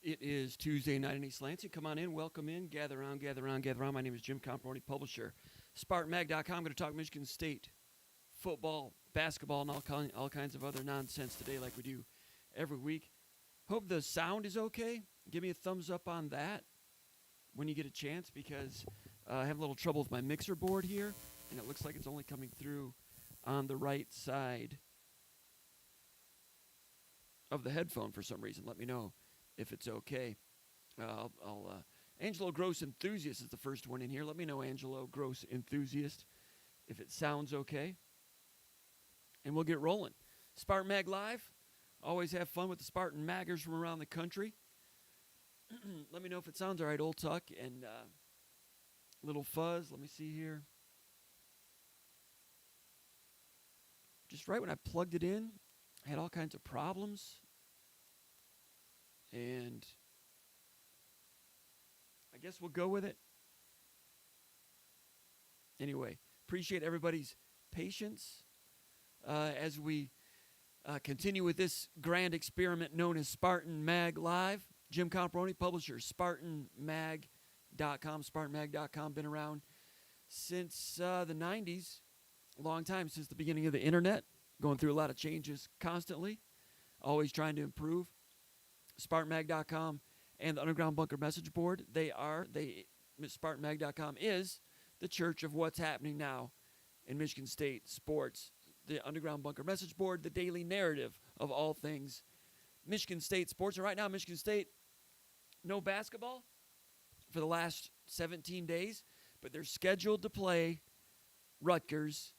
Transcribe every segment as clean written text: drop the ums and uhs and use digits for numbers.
It is Tuesday night in East Lansing. Come on in, welcome in, gather around, gather around, gather around. My name is Jim Comparoni, publisher, SpartanMag.com. I'm going to talk Michigan State football, basketball, and all kinds of other nonsense today like we do every week. Hope the sound is okay. Give me a thumbs up on that when you get a chance, because I have a little trouble with my mixer board here, and it looks like it's only coming through on the right side of the headphone for some reason. Let me know if it's okay. Angelo Gross Enthusiast is the first one in here. Let me know, Angelo Gross Enthusiast, if it sounds okay. And we'll get rolling. Spartan Mag Live. Always have fun with the Spartan Maggers from around the country. Let me know if it sounds all right, Old Tuck and Little Fuzz. Let me see here. Just right when I plugged it in, I had all kinds of problems. And I guess we'll go with it. Anyway, appreciate everybody's patience as we continue with this grand experiment known as Spartan Mag Live. Jim Comparoni, publisher, SpartanMag.com. SpartanMag.com, been around since the 90s, a long time, since the beginning of the internet, going through a lot of changes constantly, always trying to improve. SpartanMag.com and the Underground Bunker Message Board, SpartanMag.com is the church of what's happening now in Michigan State sports. The Underground Bunker Message Board, the daily narrative of all things Michigan State sports. And right now, Michigan State, no basketball for the last 17 days, but they're scheduled to play Rutgers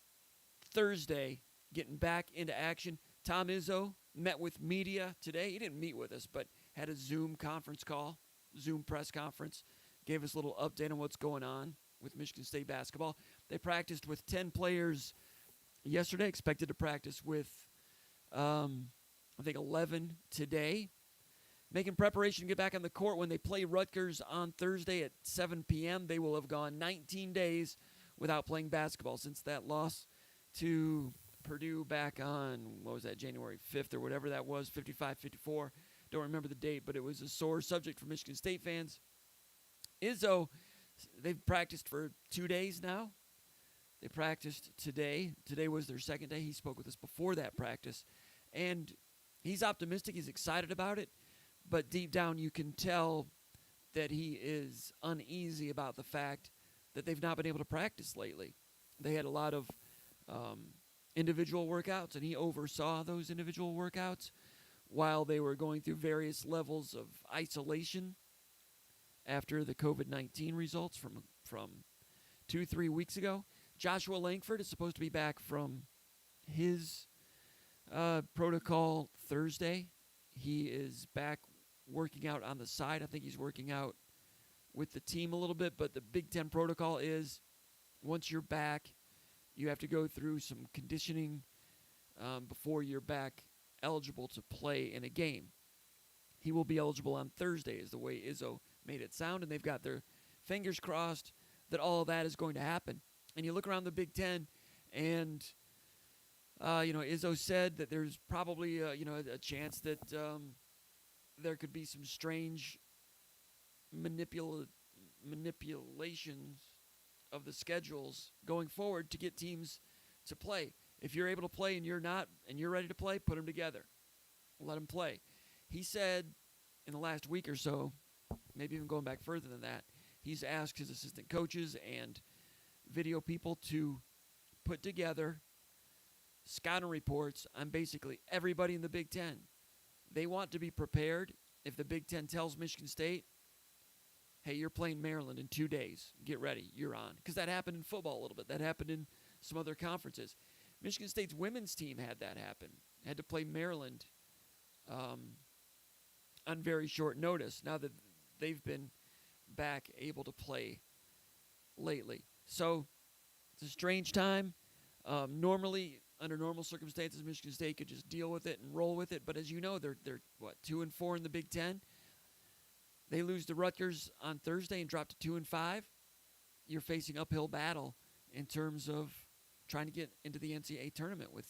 Thursday, getting back into action. Tom Izzo met with media today. He didn't meet with us, but had a Zoom conference call, Zoom press conference, gave us a little update on what's going on with Michigan State basketball. They practiced with 10 players yesterday, expected to practice with, I think, 11 today. Making preparation to get back on the court when they play Rutgers on Thursday at 7 p.m. They will have gone 19 days without playing basketball since that loss to Purdue back on, January 5th or whatever that was, 55-54. Don't remember the date, but it was a sore subject for Michigan State fans. Izzo, they've practiced for 2 days now. They practiced today. Today was their second day. He spoke with us before that practice. And he's optimistic. He's excited about it. But deep down, you can tell that he is uneasy about the fact that they've not been able to practice lately. They had a lot of individual workouts, and he oversaw those individual workouts while they were going through various levels of isolation after the COVID-19 results from 2-3 weeks ago. Joshua Langford is supposed to be back from his protocol Thursday. He is back working out on the side. I think he's working out with the team a little bit, but the Big Ten protocol is once you're back, you have to go through some conditioning before you're back eligible to play in a game. He will be eligible on Thursday, is the way Izzo made it sound, and they've got their fingers crossed that all of that is going to happen. And you look around the Big Ten, and Izzo said that there's probably a chance that there could be some strange manipulations of the schedules going forward to get teams to play. If you're able to play and you're not, and you're ready to play, put them together. Let them play. He said in the last week or so, maybe even going back further than that, he's asked his assistant coaches and video people to put together scouting reports on basically everybody in the Big Ten. They want to be prepared if the Big Ten tells Michigan State, hey, you're playing Maryland in 2 days. Get ready. You're on. Because that happened in football a little bit. That happened in some other conferences. Michigan State's women's team had that happen. Had to play Maryland on very short notice now that they've been back able to play lately. So it's a strange time. Normally, under normal circumstances, Michigan State could just deal with it and roll with it. But as you know, they're 2-4 in the Big Ten. They lose to Rutgers on Thursday and drop to 2-5. You're facing uphill battle in terms of trying to get into the NCAA tournament with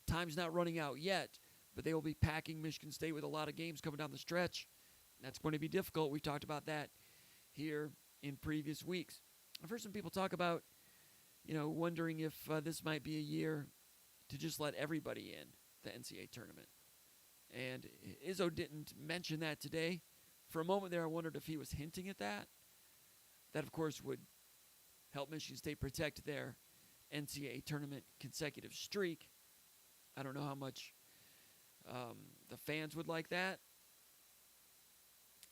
time's not running out yet, but they will be packing Michigan State with a lot of games coming down the stretch. That's going to be difficult. We've talked about that here in previous weeks. I've heard some people talk about, wondering if this might be a year to just let everybody in the NCAA tournament. And Izzo didn't mention that today. For a moment there, I wondered if he was hinting at that. That, of course, would help Michigan State protect their NCAA tournament consecutive streak. I don't know how much the fans would like that.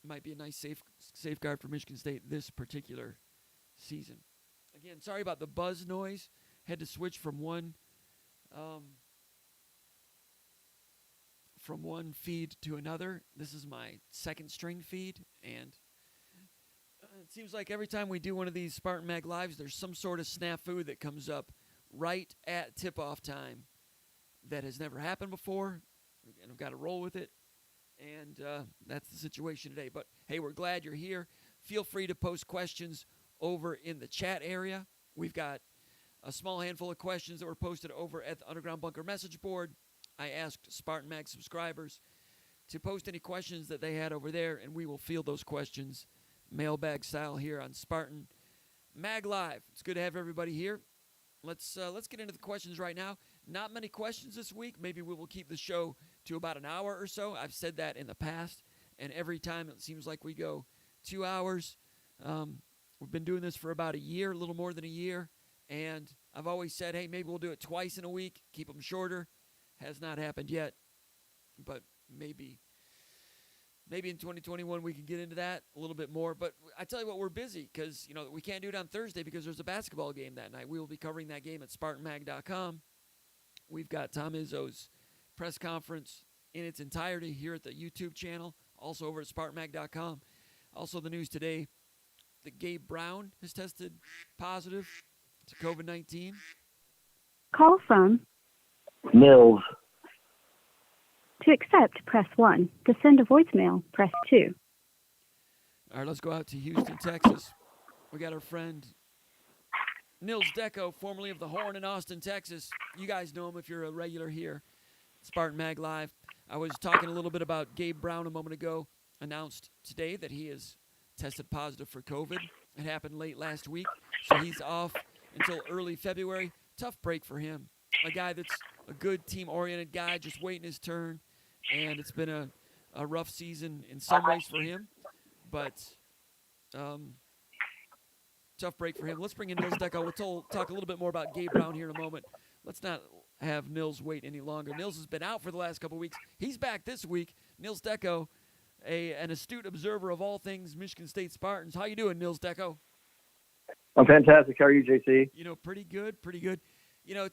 Might be a nice safeguard for Michigan State this particular season. Again, sorry about the buzz noise. Had to switch from one feed to another. This is my second string feed, and it seems like every time we do one of these SpartanMag Lives, there's some sort of snafu that comes up right at tip-off time that has never happened before, and I've got to roll with it. And that's the situation today. But, hey, we're glad you're here. Feel free to post questions over in the chat area. We've got a small handful of questions that were posted over at the Underground Bunker message board. I asked SpartanMag subscribers to post any questions that they had over there, and we will field those questions mailbag style here on SpartanMag Live. It's good to have everybody here. Let's get into the questions right now. Not many questions this week. Maybe we will keep the show to about an hour or so. I've said that in the past, and every time it seems like we go 2 hours. We've been doing this for about a year, a little more than a year, and I've always said, hey, maybe we'll do it twice in a week, keep them shorter. Has not happened yet, but maybe in 2021 we can get into that a little bit more. But I tell you what, we're busy because, we can't do it on Thursday because there's a basketball game that night. We will be covering that game at SpartanMag.com. We've got Tom Izzo's press conference in its entirety here at the YouTube channel, also over at SpartanMag.com. Also the news today that Gabe Brown has tested positive to COVID-19. Call from Nils. To accept, press 1. To send a voicemail, press 2. All right, let's go out to Houston, Texas. We got our friend Nils Deco, formerly of the Horn in Austin, Texas. You guys know him if you're a regular here. Spartan Mag Live. I was talking a little bit about Gabe Brown a moment ago. Announced today that he is tested positive for COVID. It happened late last week, so he's off until early February. Tough break for him. A guy that's a good team-oriented guy, just waiting his turn, and it's been a rough season in some ways for him, but tough break for him. Let's bring in Nils Deco. We'll talk a little bit more about Gabe Brown here in a moment. Let's not have Nils wait any longer. Nils has been out for the last couple of weeks. He's back this week. Nils Deco, an astute observer of all things Michigan State Spartans. How you doing, Nils Deco? I'm fantastic. How are you, JC? Pretty good.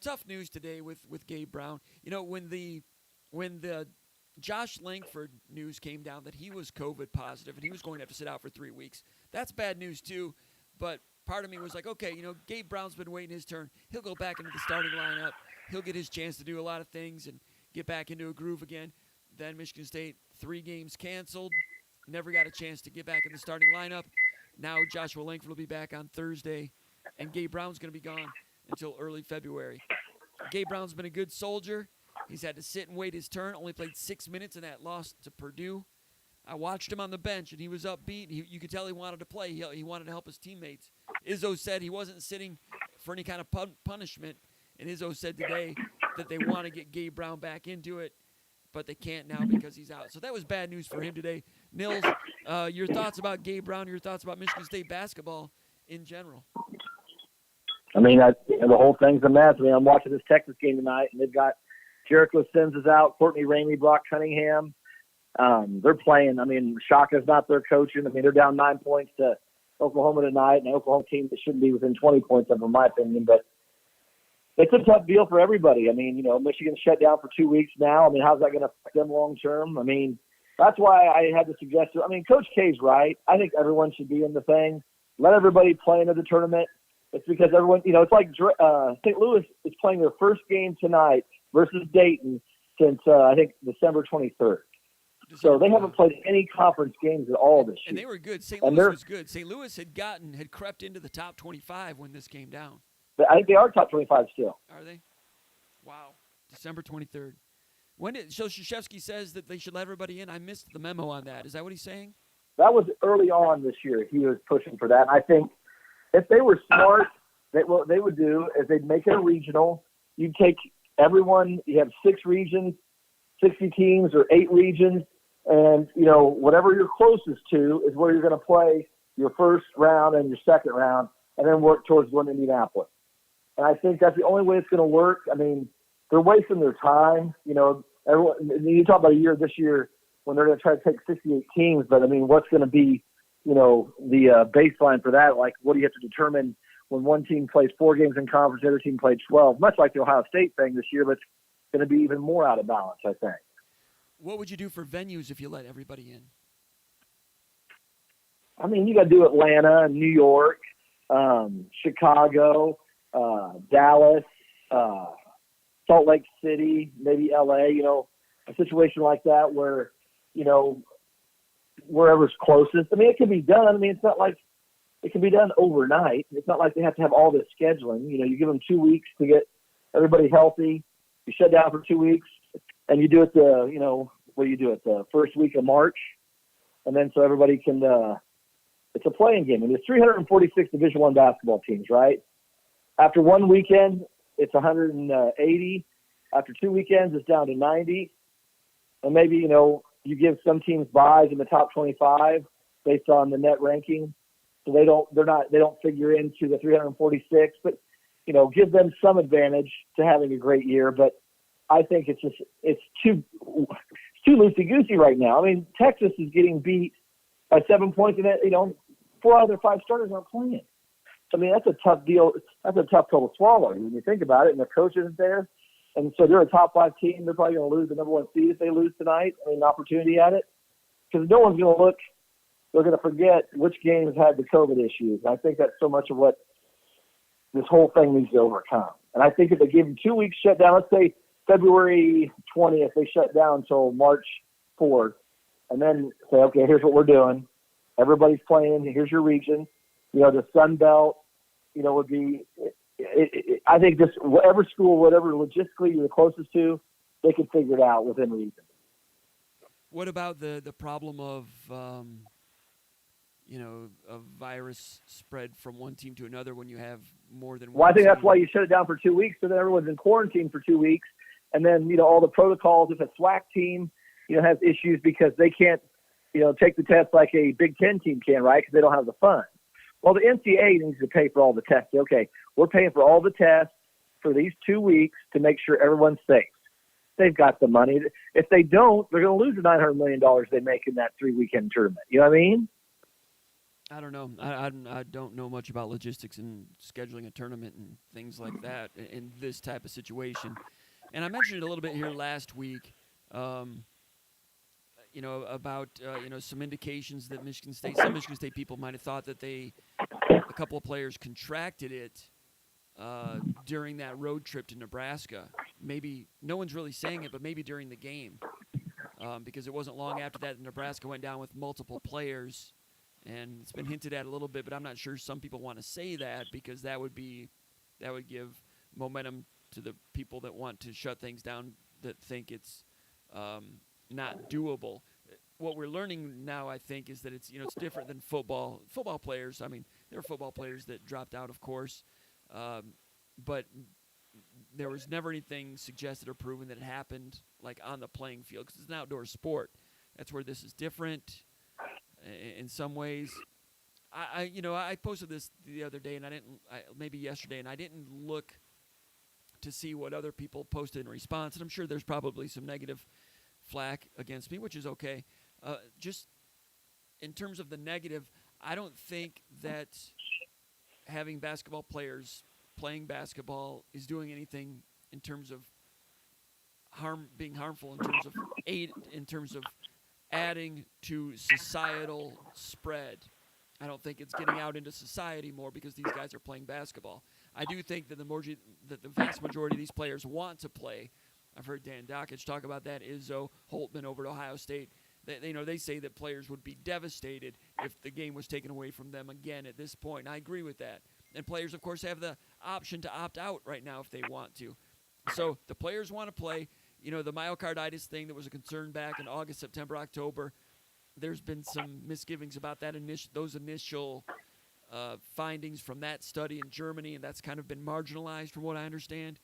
Tough news today with Gabe Brown. When the Josh Langford news came down that he was COVID positive and he was going to have to sit out for 3 weeks, that's bad news too. But part of me was like, okay, Gabe Brown's been waiting his turn. He'll go back into the starting lineup. He'll get his chance to do a lot of things and get back into a groove again. Then Michigan State, 3 games canceled. Never got a chance to get back in the starting lineup. Now Joshua Langford will be back on Thursday, and Gabe Brown's going to be gone until early February. Gabe Brown's been a good soldier. He's had to sit and wait his turn. Only played 6 minutes in that loss to Purdue. I watched him on the bench, and he was upbeat. You could tell he wanted to play. He wanted to help his teammates. Izzo said he wasn't sitting for any kind of punishment, and Izzo said today that they want to get Gabe Brown back into it, but they can't now because he's out. So that was bad news for him today. Nils, your thoughts about Gabe Brown, your thoughts about Michigan State basketball in general? I mean, the whole thing's a mess. I mean, I'm watching this Texas game tonight, and they've got Jericho Sims is out, Courtney Ramey, Brock Cunningham. They're playing. I mean, Shaka's not their coaching. I mean, they're down 9 points to Oklahoma tonight, and an Oklahoma team that shouldn't be within 20 points of them, in my opinion. But it's a tough deal for everybody. I mean, Michigan's shut down for 2 weeks now. I mean, how's that going to affect them long term? I mean, that's why I had to suggest – I mean, Coach K's right. I think everyone should be in the thing. Let everybody play into the tournament. It's because everyone – it's like St. Louis is playing their first game tonight versus Dayton since, I think, December 23rd. So they haven't played any conference games at all this year. And they were good. St. Louis was good. St. Louis had crept into the top 25 when this came down. I think they are top 25 still. Are they? Wow. December 23rd. So Krzyzewski says that they should let everybody in. I missed the memo on that. Is that what he's saying? that was early on this year. He was pushing for that. And I think if they were smart, what they would do is they'd make it a regional. You'd take everyone. You have 6 regions, 60 teams, or 8 regions, and whatever you're closest to is where you're going to play your first round and your second round, and then work towards going to Indianapolis. And I think that's the only way it's going to work. I mean, they're wasting their time. Everyone, you talk about a year this year when they're going to try to take 68 teams, but I mean, what's going to be, the baseline for that? Like, what do you have to determine when one team plays 4 games in conference, the other team played 12? Much like the Ohio State thing this year, but it's going to be even more out of balance, I think. What would you do for venues if you let everybody in? I mean, you got to do Atlanta, New York, Chicago, Dallas, Salt Lake City, maybe LA, a situation like that where, wherever's closest. I mean, it can be done. I mean, it's not like it can be done overnight. It's not like they have to have all this scheduling. You give them 2 weeks to get everybody healthy. You shut down for 2 weeks, and you do it the first week of March. And then so everybody can, it's a playing game. And there's 346 Division I basketball teams, right? After one weekend, it's 180. After 2 weekends, it's down to 90. And maybe, you give some teams buys in the top 25 based on the net ranking. So they don't figure into the 346, but, give them some advantage to having a great year. But I think it's too loosey-goosey right now. I mean, Texas is getting beat by 7 points, and 4 out of their 5 starters aren't playing. So, I mean, that's a tough deal. That's a tough pill to swallow when you think about it, and the coach isn't there. And so they're a top 5 team. They're probably going to lose the number 1 seed if they lose tonight. I mean, an opportunity at it. Because no one's going to look. They're going to forget which games had the COVID issues. And I think that's so much of what this whole thing needs to overcome. And I think if they give them 2 weeks shutdown, let's say February 20th, they shut down until March 4th, and then say, okay, here's what we're doing. Everybody's playing. Here's your region. The Sun Belt, would be I think this, whatever school, whatever logistically you're the closest to, they can figure it out within reason. What about the problem of, a virus spread from one team to another when you have more than one? Well, I think team? that's why you shut it down for 2 weeks, so then everyone's in quarantine for 2 weeks. And then, all the protocols, if a SWAC team, has issues because they can't, take the test like a Big Ten team can, right? Because they don't have the funds. Well, the NCAA needs to pay for all the tests. Okay, we're paying for all the tests for these 2 weeks to make sure everyone's safe. They've got the money. If they don't, they're going to lose the $900 million they make in that 3-weekend tournament. You know what I mean? I don't know. I don't know much about logistics and scheduling a tournament and things like that in this type of situation. And I mentioned it a little bit here last week, about some indications that some Michigan State people might have thought that a couple of players contracted it during that road trip to Nebraska. Maybe no one's really saying it, but maybe during the game, because it wasn't long after that Nebraska went down with multiple players, and it's been hinted at a little bit, but I'm not sure some people want to say that because that would give momentum to the people that want to shut things down, that think it's not doable. What we're learning now, I think, is that it's different than football. Football players, I mean, there are football players that dropped out, of course, but there was never anything suggested or proven that it happened like on the playing field because it's an outdoor sport. That's where this is different in some ways. I posted this the other day, and maybe yesterday, and I didn't look to see what other people posted in response, and I'm sure there's probably some negative flack against me, which is okay. Just in terms of the negative, I don't think that having basketball players playing basketball is doing anything in terms of being harmful in terms of adding to societal spread. I don't think it's getting out into society more because these guys are playing basketball. I do think that the vast majority of these players want to play. I've heard Dan Dockich talk about that. Izzo, Holtman over at Ohio State. They say that players would be devastated if the game was taken away from them again at this point. And I agree with that. And players, of course, have the option to opt out right now if they want to. So the players want to play. The myocarditis thing that was a concern back in August, September, October, there's been some misgivings about those initial findings from that study in Germany, and that's kind of been marginalized from what I understand.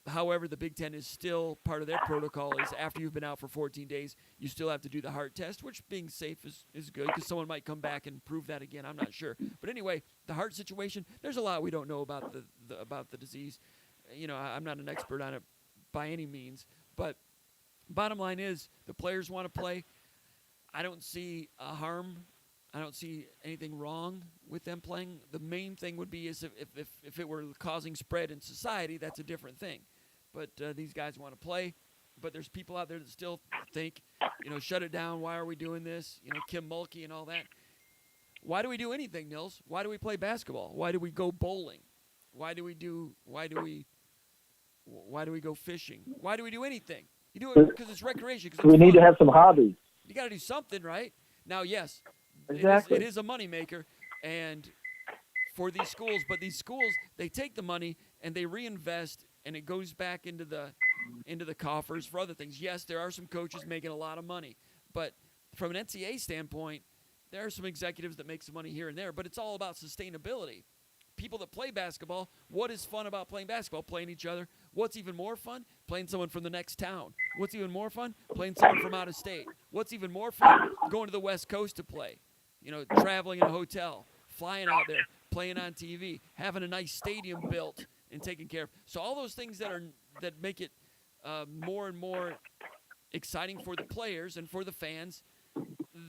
However, the Big Ten is still part of their protocol is after you've been out for 14 days, you still have to do the heart test, which being safe is good because someone might come back and prove that again. I'm not sure. But anyway, the heart situation, there's a lot we don't know about the disease. I'm not an expert on it by any means. But bottom line is the players want to play. I don't see a harm. I don't see anything wrong with them playing. The main thing would be is if it were causing spread in society, that's a different thing. But these guys want to play. But there's people out there that still think, shut it down. Why are we doing this? Kim Mulkey and all that. Why do we do anything, Nils? Why do we play basketball? Why do we go bowling? Why do we go fishing? Why do we do anything? You do it because it's recreation. We need to have some hobbies. You got to do something, right? Now, yes. Exactly. It is a moneymaker, and for these schools. But these schools, they take the money and they reinvest, and it goes back into the coffers for other things. Yes, there are some coaches making a lot of money, but from an NCAA standpoint, there are some executives that make some money here and there. But it's all about sustainability. People that play basketball, what is fun about playing basketball? Playing each other. What's even more fun? Playing someone from the next town. What's even more fun? Playing someone from out of state. What's even more fun? Going to the West Coast to play. Traveling in a hotel, flying out there, playing on TV, having a nice stadium built and taken care of. So all those things that make it more and more exciting for the players and for the fans,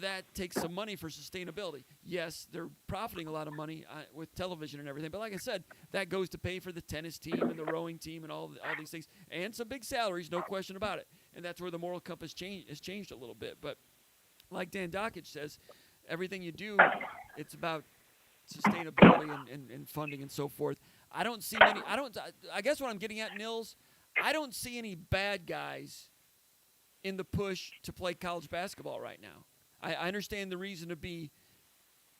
that takes some money for sustainability. Yes, they're profiting a lot of money with television and everything, but like I said, that goes to pay for the tennis team and the rowing team and all these things, and some big salaries, no question about it. And that's where the moral compass has changed a little bit. But like Dan Dockich says, everything you do, it's about sustainability and funding and so forth. I don't see many. I guess what I'm getting at, Nils, I don't see any bad guys in the push to play college basketball right now. I understand the reason to be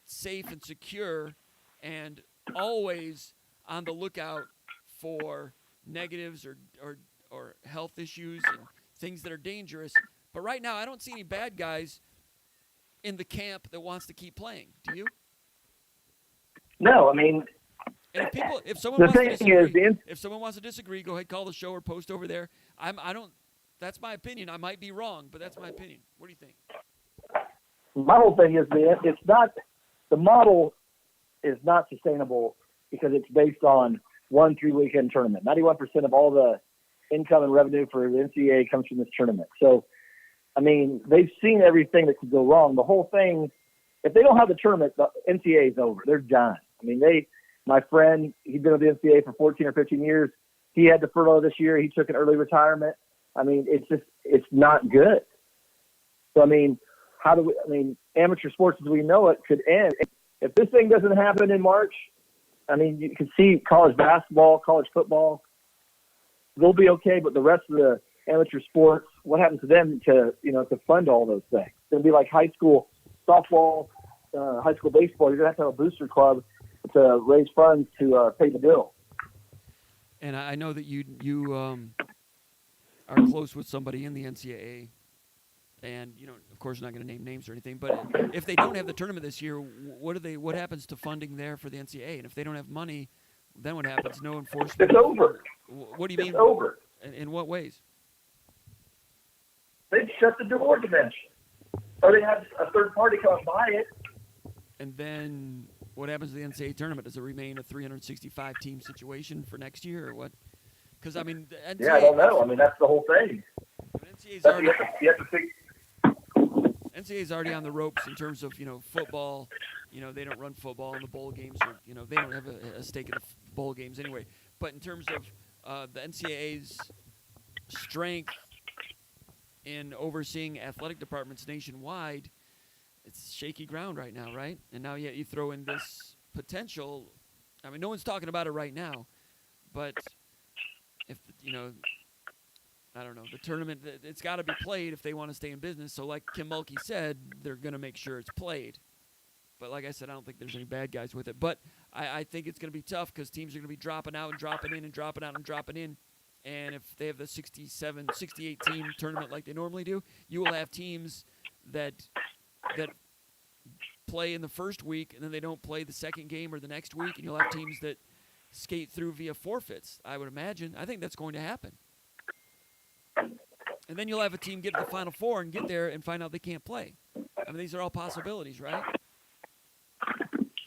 safe and secure and always on the lookout for negatives or health issues and things that are dangerous. But right now, I don't see any bad guys in the camp that wants to keep playing. Do you? No, I mean, and if someone wants to disagree, go ahead, call the show or post over there. I don't. That's my opinion. I might be wrong, but that's my opinion. What do you think? My whole thing is, man, the model is not sustainable because it's based on 1 3-weekend tournament. 91% of all the income and revenue for the NCAA comes from this tournament. So, I mean, they've seen everything that could go wrong. The whole thing, if they don't have the tournament, the NCAA is over. They're done. I mean, my friend, he'd been with the NCAA for 14 or 15 years. He had to furlough this year. He took an early retirement. I mean, it's not good. So, I mean, amateur sports as we know it could end. If this thing doesn't happen in March, I mean, you can see college basketball, college football, they'll be okay, but the rest of the amateur sports, what happens to them to fund all those things? It's going to be like high school softball, high school baseball. You're going to have a booster club to raise funds to pay the bill. And I know that you are close with somebody in the NCAA. And, of course, I'm not going to name names or anything, but if they don't have the tournament this year, what happens to funding there for the NCAA? And if they don't have money, then what happens? No enforcement? It's over. What do you mean? It's over. In what ways? They'd shut the door dimension. Or they have a third party come and buy it. And then what happens to the NCAA tournament? Does it remain a 365-team situation for next year or what? Because, I mean, the NCAA, I don't know. I mean, that's the whole thing. NCAA's already on the ropes in terms of, football. They don't run football in the bowl games. Or, they don't have a stake in the bowl games anyway. But in terms of the NCAA's strength in overseeing athletic departments nationwide, it's shaky ground right now, right? And now you throw in this potential. I mean, no one's talking about it right now. But if, I don't know, the tournament, it's got to be played if they want to stay in business. So like Kim Mulkey said, they're going to make sure it's played. But like I said, I don't think there's any bad guys with it. But I think it's going to be tough because teams are going to be dropping out and dropping in and dropping out and dropping in. And if they have the 68-team tournament like they normally do, you will have teams that play in the first week and then they don't play the second game or the next week, and you'll have teams that skate through via forfeits, I would imagine. I think that's going to happen. And then you'll have a team get to the Final Four and get there and find out they can't play. I mean, these are all possibilities, right?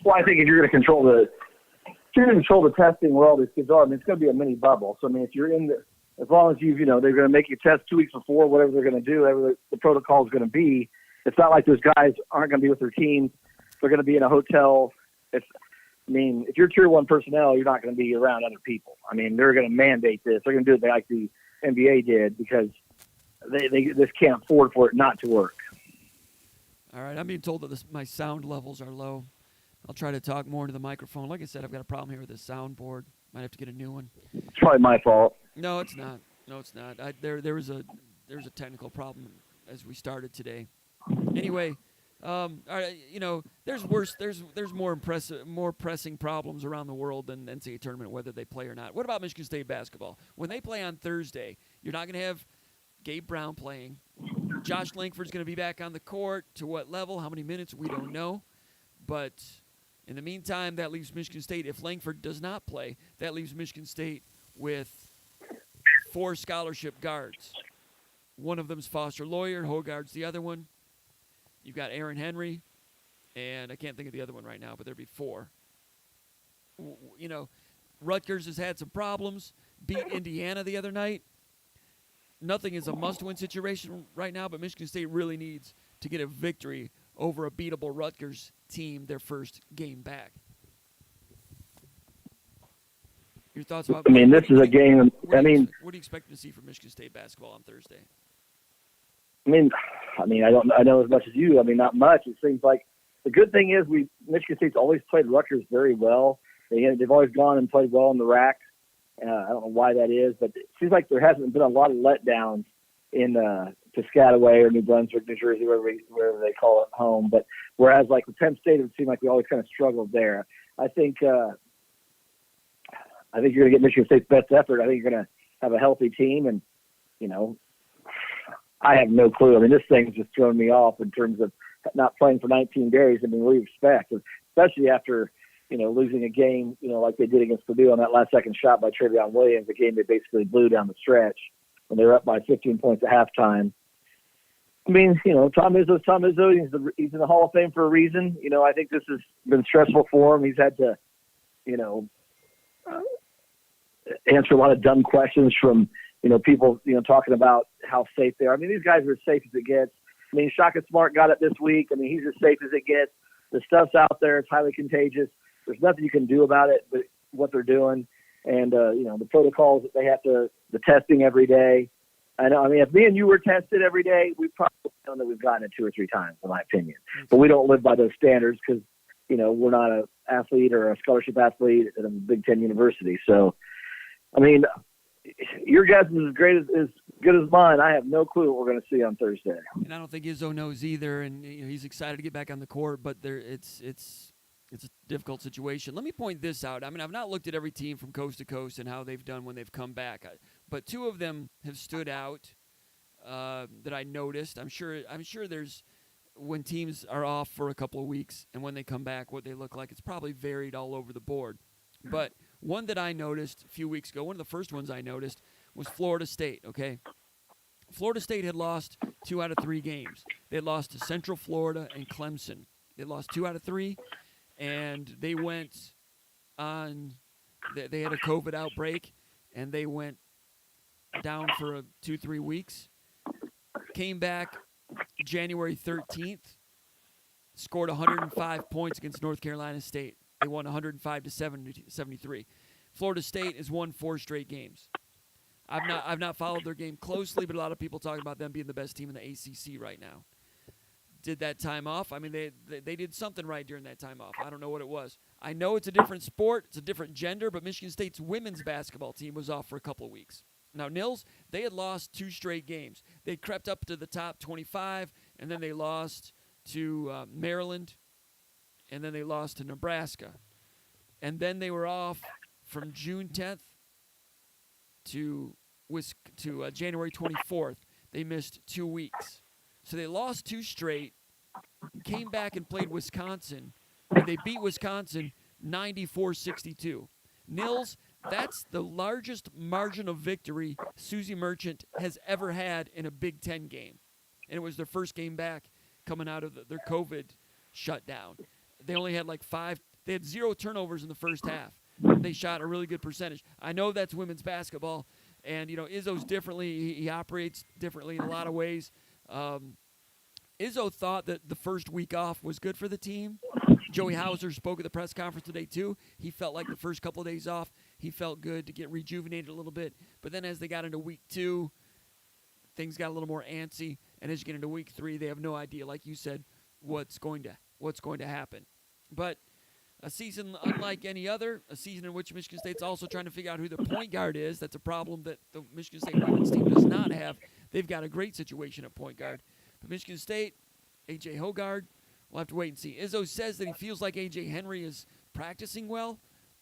Well, I think if you're going to control the testing where all these kids are, I mean, it's going to be a mini bubble. So, I mean, if you're in the, as long as they're going to make you test 2 weeks before, whatever they're going to do, whatever the protocol is going to be. It's not like those guys aren't going to be with their teams. They're going to be in a hotel. If you're tier 1 personnel, you're not going to be around other people. I mean, they're going to mandate this. They're going to do it like the NBA did because they just can't afford for it not to work. All right, I'm being told that my sound levels are low. I'll try to talk more into the microphone. Like I said, I've got a problem here with this soundboard. Might have to get a new one. It's probably my fault. No, it's not. There was a technical problem as we started today. Anyway, all right, there's more pressing problems around the world than the NCAA tournament, whether they play or not. What about Michigan State basketball? When they play on Thursday, you're not going to have Gabe Brown playing. Josh Langford's going to be back on the court. To what level? How many minutes? We don't know. But in the meantime, that leaves Michigan State, if Langford does not play, that leaves Michigan State with 4 scholarship guards. One of them's Foster Lawyer. Hogarth's the other one. You've got Aaron Henry, and I can't think of the other one right now, but there'd be 4. Rutgers has had some problems. Beat Indiana the other night. Nothing is a must-win situation right now, but Michigan State really needs to get a victory over a beatable Rutgers team their first game back. Your thoughts about? This is a game. What do you expect to see from Michigan State basketball on Thursday? I know as much as you. Not much. It seems like the good thing is Michigan State's always played Rutgers very well. They've always gone and played well in the RAC. I don't know why that is, but it seems like there hasn't been a lot of letdowns in Piscataway or New Brunswick, New Jersey, wherever they call it home. But whereas like with Penn State, it seemed like we always kind of struggled there. I think you're going to get Michigan State's best effort. I think you're going to have a healthy team, and I have no clue. This thing's just thrown me off in terms of not playing for 19 days. What do you expect, especially after losing a game, like they did against Purdue on that last second shot by Trevion Williams, a game they basically blew down the stretch when they were up by 15 points at halftime. Tom Izzo, he's in the Hall of Fame for a reason. I think this has been stressful for him. He's had to, answer a lot of dumb questions from, people, talking about how safe they are. These guys are as safe as it gets. Shaka Smart got it this week. He's as safe as it gets. The stuff's out there. It's highly contagious. There's nothing you can do about it, but what they're doing. And, the protocols that they have the testing every day. I know, if me and you were tested every day, we probably know that we've gotten it 2 or 3 times, in my opinion. But we don't live by those standards because, we're not an athlete or a scholarship athlete at a Big Ten university. So, your guess is as good as mine. I have no clue what we're going to see on Thursday. And I don't think Izzo knows either. And he's excited to get back on the court, but it's a difficult situation. Let me point this out. I've not looked at every team from coast to coast and how they've done when they've come back, but 2 of them have stood out that I noticed. I'm sure there's when teams are off for a couple of weeks and when they come back, what they look like. It's probably varied all over the board. But one that I noticed a few weeks ago, one of the first ones I noticed was Florida State, okay? Florida State had lost 2 out of 3 games. They had lost to Central Florida and Clemson. They lost 2 out of 3, and they went on – they had a COVID outbreak, and they went down for 2-3 weeks. Came back January 13th, scored 105 points against North Carolina State. They won 105-73. Florida State has won 4 straight games. I've not followed their game closely, but a lot of people talking about them being the best team in the ACC right now. Did that time off? They did something right during that time off. I don't know what it was. I know it's a different sport, it's a different gender, but Michigan State's women's basketball team was off for a couple of weeks. Now, Nils, they had lost 2 straight games. They crept up to the top 25, and then they lost to Maryland, and then they lost to Nebraska. And then they were off from June 10th to January 24th. They missed 2 weeks. So they lost 2 straight, came back and played Wisconsin, and they beat Wisconsin 94-62. Nils, that's the largest margin of victory Susie Merchant has ever had in a Big Ten game. And it was their first game back coming out of their COVID shutdown. They only had they had 0 turnovers in the first half. They shot a really good percentage. I know that's women's basketball, and, Izzo's differently. He operates differently in a lot of ways. Izzo thought that the first week off was good for the team. Joey Hauser spoke at the press conference today, too. He felt like the first couple of days off, he felt good to get rejuvenated a little bit. But then as they got into week 2, things got a little more antsy. And as you get into week 3, they have no idea, like you said, what's going to happen. But a season unlike any other, a season in which Michigan State's also trying to figure out who the point guard is. That's a problem that the Michigan State women's team does not have. They've got a great situation at point guard. But Michigan State, A.J. Hogard, we'll have to wait and see. Izzo says that he feels like A.J. Henry is practicing well,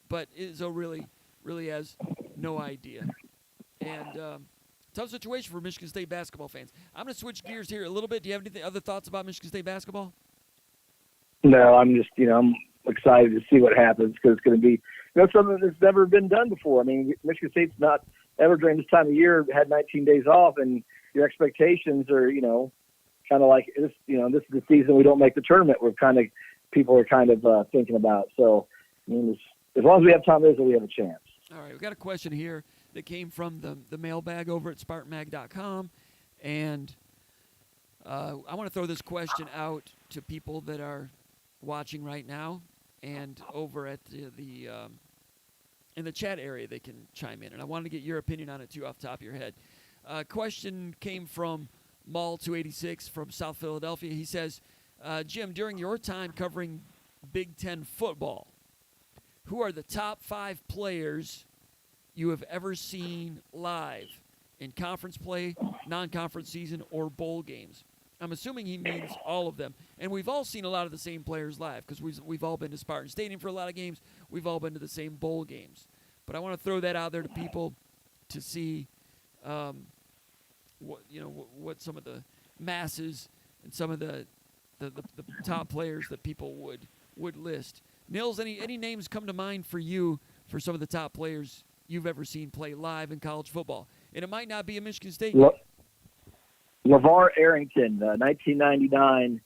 but Izzo really has no idea. And tough situation for Michigan State basketball fans. I'm going to switch gears here a little bit. Do you have any other thoughts about Michigan State basketball? No, I'm just, I'm excited to see what happens because it's going to be, something that's never been done before. I mean, Michigan State's not ever during this time of year had 19 days off, and your expectations are, kind of like this. This is the season we don't make the tournament. People are kind of thinking about. So, I mean, as long as we have Tom Izzo, we have a chance. All right, we've got a question here that came from the mailbag over at SpartanMag.com, and I want to throw this question out to people that are watching right now, and over at the in the chat area they can chime in. And I wanted to get your opinion on it too, off the top of your head. Question came from Mall286 from South Philadelphia. He says, Jim, during your time covering Big Ten football, who are the top 5 players you have ever seen live in conference play, non-conference season, or bowl games? I'm assuming he means all of them. And we've all seen a lot of the same players live because we've all been to Spartan Stadium for a lot of games. We've all been to the same bowl games. But I want to throw that out there to people to see what some of the masses and some of the top players that people would list. Nils, any names come to mind for you for some of the top players you've ever seen play live in college football? And it might not be a Michigan State game. LeVar Arrington, 1999,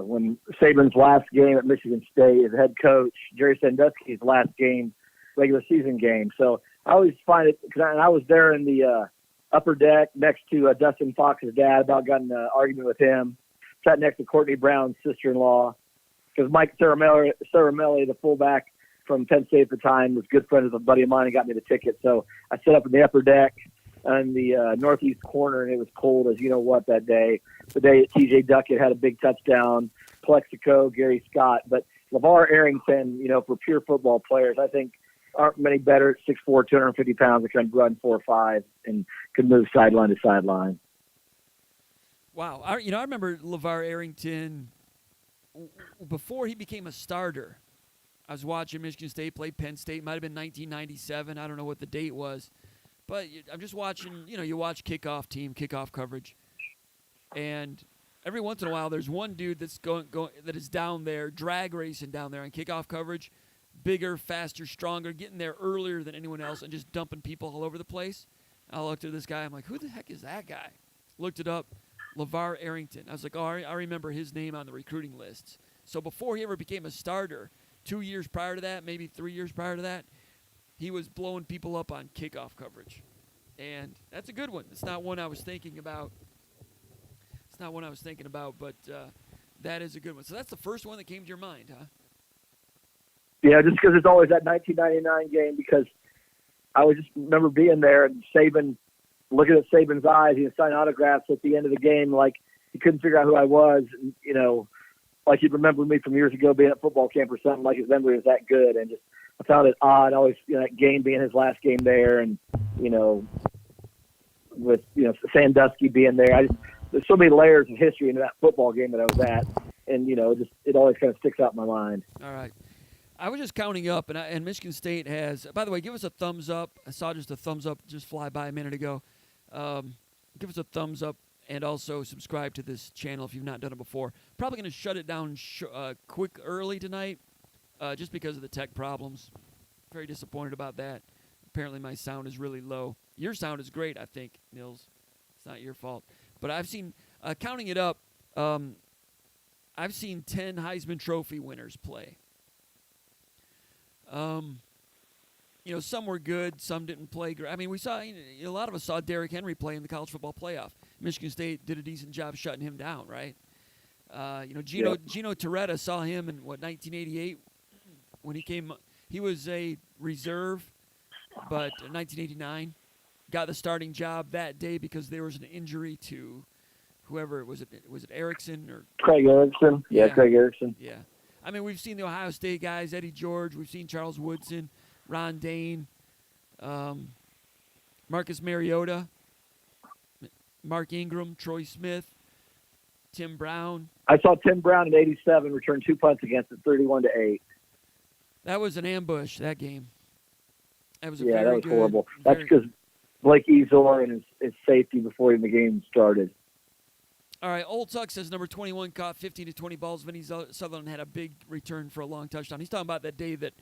when Saban's last game at Michigan State as head coach, Jerry Sandusky's last game, regular season game. So I always find it, because I was there in the upper deck next to Dustin Fox's dad, about got in an argument with him, sat next to Courtney Brown's sister-in-law, because Mike Saramelli, the fullback from Penn State at the time, was good friends with a buddy of mine and got me the ticket. So I sat up in the upper deck on the northeast corner, and it was cold as you know what that day. The day that T.J. Duckett had a big touchdown, Plexico, Gary Scott. But LeVar Arrington, for pure football players, I think aren't many better at 6'4", 250 pounds that can run 4.5 and can move sideline to sideline. Wow. I remember LeVar Arrington before he became a starter. I was watching Michigan State play Penn State. Might have been 1997. I don't know what the date was. But I'm just watching, you watch kickoff coverage. And every once in a while, there's one dude that's going that is down there, drag racing down there on kickoff coverage, bigger, faster, stronger, getting there earlier than anyone else and just dumping people all over the place. I looked at this guy. I'm like, who the heck is that guy? Looked it up. LeVar Arrington. I was like, I remember his name on the recruiting lists. So before he ever became a starter, 2 years prior to that, maybe 3 years prior to that, he was blowing people up on kickoff coverage. And that's a good one. It's not one I was thinking about. But that is a good one. So that's the first one that came to your mind, huh? Yeah, just because it's always that 1999 game, because I would just remember being there and Saban, looking at Saban's eyes, he would sign autographs at the end of the game like he couldn't figure out who I was. And, like he'd remember me from years ago being at football camp or something, like his memory was that good. And just I found it odd, always that game being his last game there, and with Sandusky being there. There's so many layers of history into that football game that I was at, and it always kind of sticks out in my mind. All right. I was just counting up, and Michigan State has. By the way, give us a thumbs up. I saw just a thumbs up just fly by a minute ago. Give us a thumbs up and also subscribe to this channel if you've not done it before. Probably going to shut it down quick early tonight just because of the tech problems. Very disappointed about that. Apparently my sound is really low. Your sound is great, I think, Nils. It's not your fault. But I've seen, counting it up, I've seen 10 Heisman Trophy winners play. Some were good, some didn't play great. I mean, we saw, a lot of us saw Derrick Henry play in the college football playoff. Michigan State did a decent job shutting him down, right? Gino Torretta saw him in, 1988 when he came. He was a reserve, but in 1989 got the starting job that day because there was an injury to whoever. Was it Erickson or Craig Erickson? Yeah, Craig Erickson. Yeah. I mean, we've seen the Ohio State guys, Eddie George. We've seen Charles Woodson, Ron Dane, Marcus Mariota, Mark Ingram, Troy Smith, Tim Brown. I saw Tim Brown in '87 return 2 punts against it, 31-8. That was an ambush, that game. That was that was horrible. That's because Blake Ezor and his safety before even the game started. All right, Old Tuck says number 21 caught 15 to 20 balls. Vinny Sutherland had a big return for a long touchdown. He's talking about that day that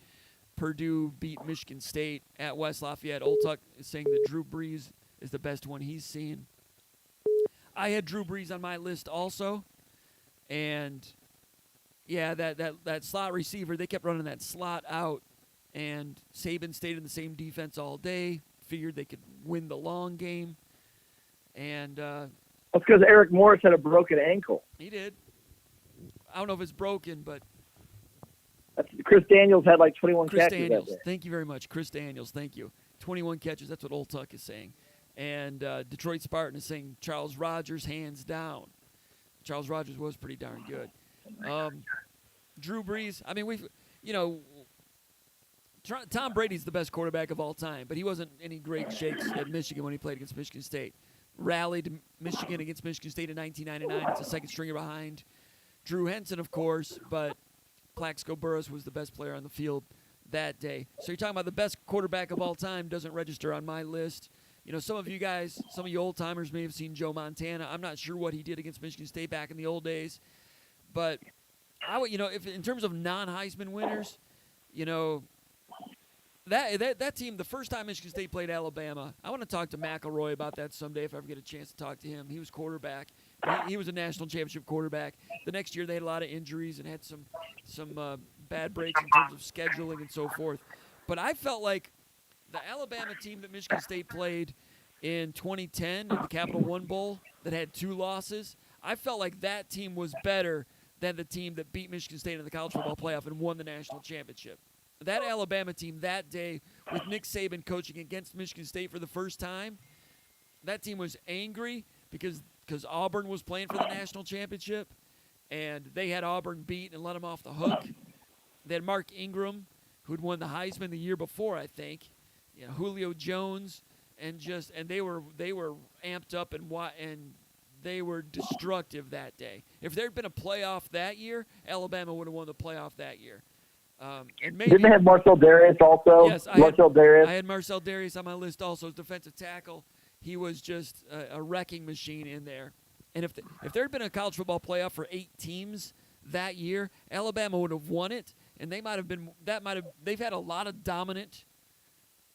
Purdue beat Michigan State at West Lafayette. Old Tuck is saying that Drew Brees is the best one he's seen. I had Drew Brees on my list also. And, yeah, that slot receiver, they kept running that slot out. And Saban stayed in the same defense all day, figured they could win the long game. And that's because Eric Morris had a broken ankle. He did. I don't know if it's broken, but Chris Daniels had like 21 Chris catches Daniels, that day. thank you very much. Chris Daniels, thank you. 21 catches, that's what Old Tuck is saying. And Detroit Spartan is saying Charles Rogers hands down. Charles Rogers was pretty darn good. Drew Brees, I mean, Tom Brady's the best quarterback of all time, but he wasn't any great shakes at Michigan when he played against Michigan State. Rallied Michigan against Michigan State in 1999. It's a second stringer behind Drew Henson, of course, but Plaxico Burress was the best player on the field that day. So you're talking about the best quarterback of all time doesn't register on my list. Some of you guys, some of you old-timers may have seen Joe Montana. I'm not sure what he did against Michigan State back in the old days. But, if in terms of non-Heisman winners, that team, the first time Michigan State played Alabama, I want to talk to McElroy about that someday if I ever get a chance to talk to him. He was quarterback. He was a national championship quarterback. The next year they had a lot of injuries and had some bad breaks in terms of scheduling and so forth. But I felt like the Alabama team that Michigan State played in 2010 in the Capital One Bowl that had 2 losses, I felt like that team was better than the team that beat Michigan State in the college football playoff and won the national championship. That Alabama team that day with Nick Saban coaching against Michigan State for the first time, that team was angry because Auburn was playing for the national championship, and they had Auburn beat and let them off the hook. They had Mark Ingram, who had won the Heisman the year before, I think. Julio Jones, and they were amped up and they were destructive that day. If there had been a playoff that year, Alabama would have won the playoff that year. And maybe, didn't they have Marcel Darius also? Yes, Darius. I had Marcel Darius on my list also as defensive tackle. He was just a wrecking machine in there. And if there had been a college football playoff for 8 teams that year, Alabama would have won it, and they've had a lot of dominant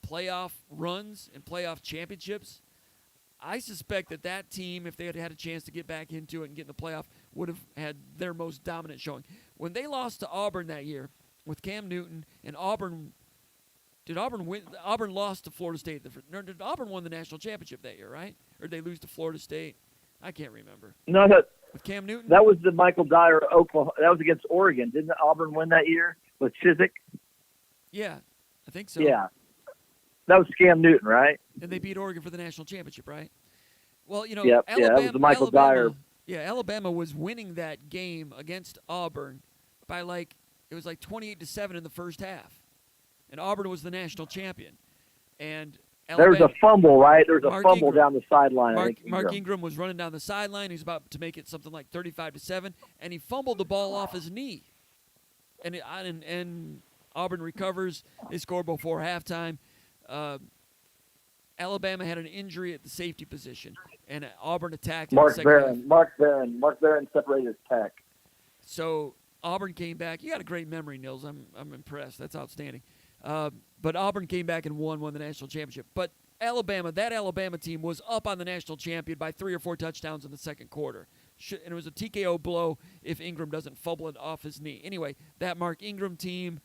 playoff runs and playoff championships. I suspect that team, if they had had a chance to get back into it and get in the playoff, would have had their most dominant showing. When they lost to Auburn that year with Cam Newton and Auburn, did Auburn win? Auburn lost to Florida State. Did Auburn win the national championship that year, right? Or did they lose to Florida State? I can't remember. No, with Cam Newton? That was the Michael Dyer Oklahoma. That was against Oregon. Didn't Auburn win that year with Chiswick? Yeah, I think so. Yeah. That was Cam Newton, right? And they beat Oregon for the national championship, right? Well, Alabama, that was the Michael Dyer. Yeah, Alabama was winning that game against Auburn by it was 28-7 in the first half. And Auburn was the national champion. And there was a fumble, right? There was a Mark fumble Ingram, down the sideline. Mark Ingram was running down the sideline. He was about to make it something like 35-7, and he fumbled the ball off his knee. And Auburn recovers. They score before halftime. Alabama had an injury at the safety position, and Auburn attacked in Mark the second half. Barron. Mark Barron separated his tech. So Auburn came back. You got a great memory, Nils. I'm impressed. That's outstanding. But Auburn came back and won the national championship. But that Alabama team was up on the national champion by 3 or 4 touchdowns in the second quarter. And it was a TKO blow if Ingram doesn't fumble it off his knee. Anyway, that Mark Ingram team,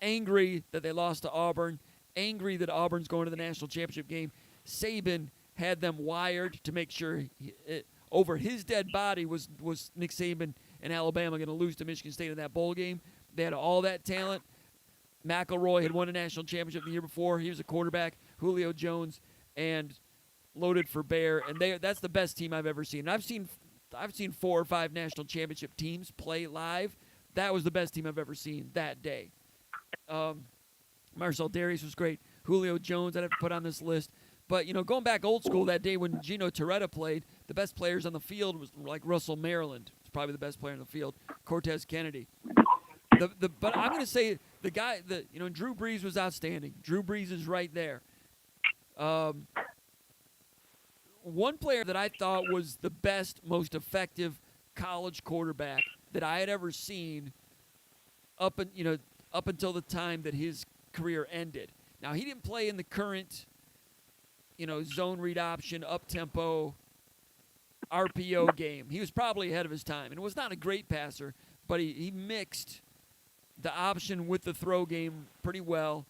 angry that they lost to Auburn, angry that Auburn's going to the national championship game. Saban had them wired to make sure over his dead body was Nick Saban and Alabama going to lose to Michigan State in that bowl game. They had all that talent. McElroy had won a national championship the year before. He was a quarterback. Julio Jones and loaded for bear. And that's the best team I've ever seen. And I've seen 4 or 5 national championship teams play live. That was the best team I've ever seen that day. Marcel Darius was great. Julio Jones I'd have to put on this list. But, going back old school, that day when Gino Torretta played, the best players on the field was like Russell Maryland. He's probably the best player on the field. Cortez Kennedy. But I'm going to say the guy Drew Brees was outstanding. Drew Brees is right there. One player that I thought was the best, most effective college quarterback that I had ever seen up until the time that his career ended. Now, he didn't play in the current, zone read option, up-tempo, RPO game. He was probably ahead of his time. And was not a great passer, but he mixed the option with the throw game pretty well,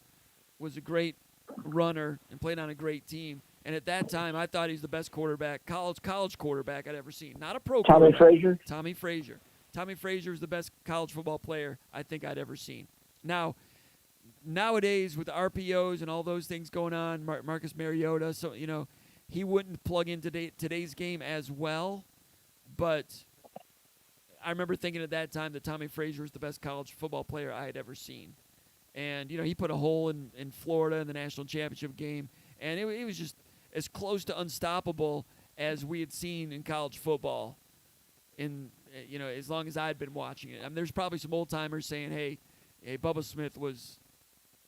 was a great runner, and played on a great team. And at that time, I thought he was the best quarterback, college quarterback I'd ever seen. Not a pro Tommy quarterback. Frazier? Tommy Frazier. Tommy Frazier is the best college football player I think I'd ever seen. Now, nowadays with the RPOs and all those things going on, Marcus Mariota, so he wouldn't plug into today's game as well. But I remember thinking at that time that Tommy Frazier was the best college football player I had ever seen. And he put a hole in Florida in the national championship game, and it was just as close to unstoppable as we had seen in college football. As long as I'd been watching it. I mean, there's probably some old timers saying, "Hey, Bubba Smith was."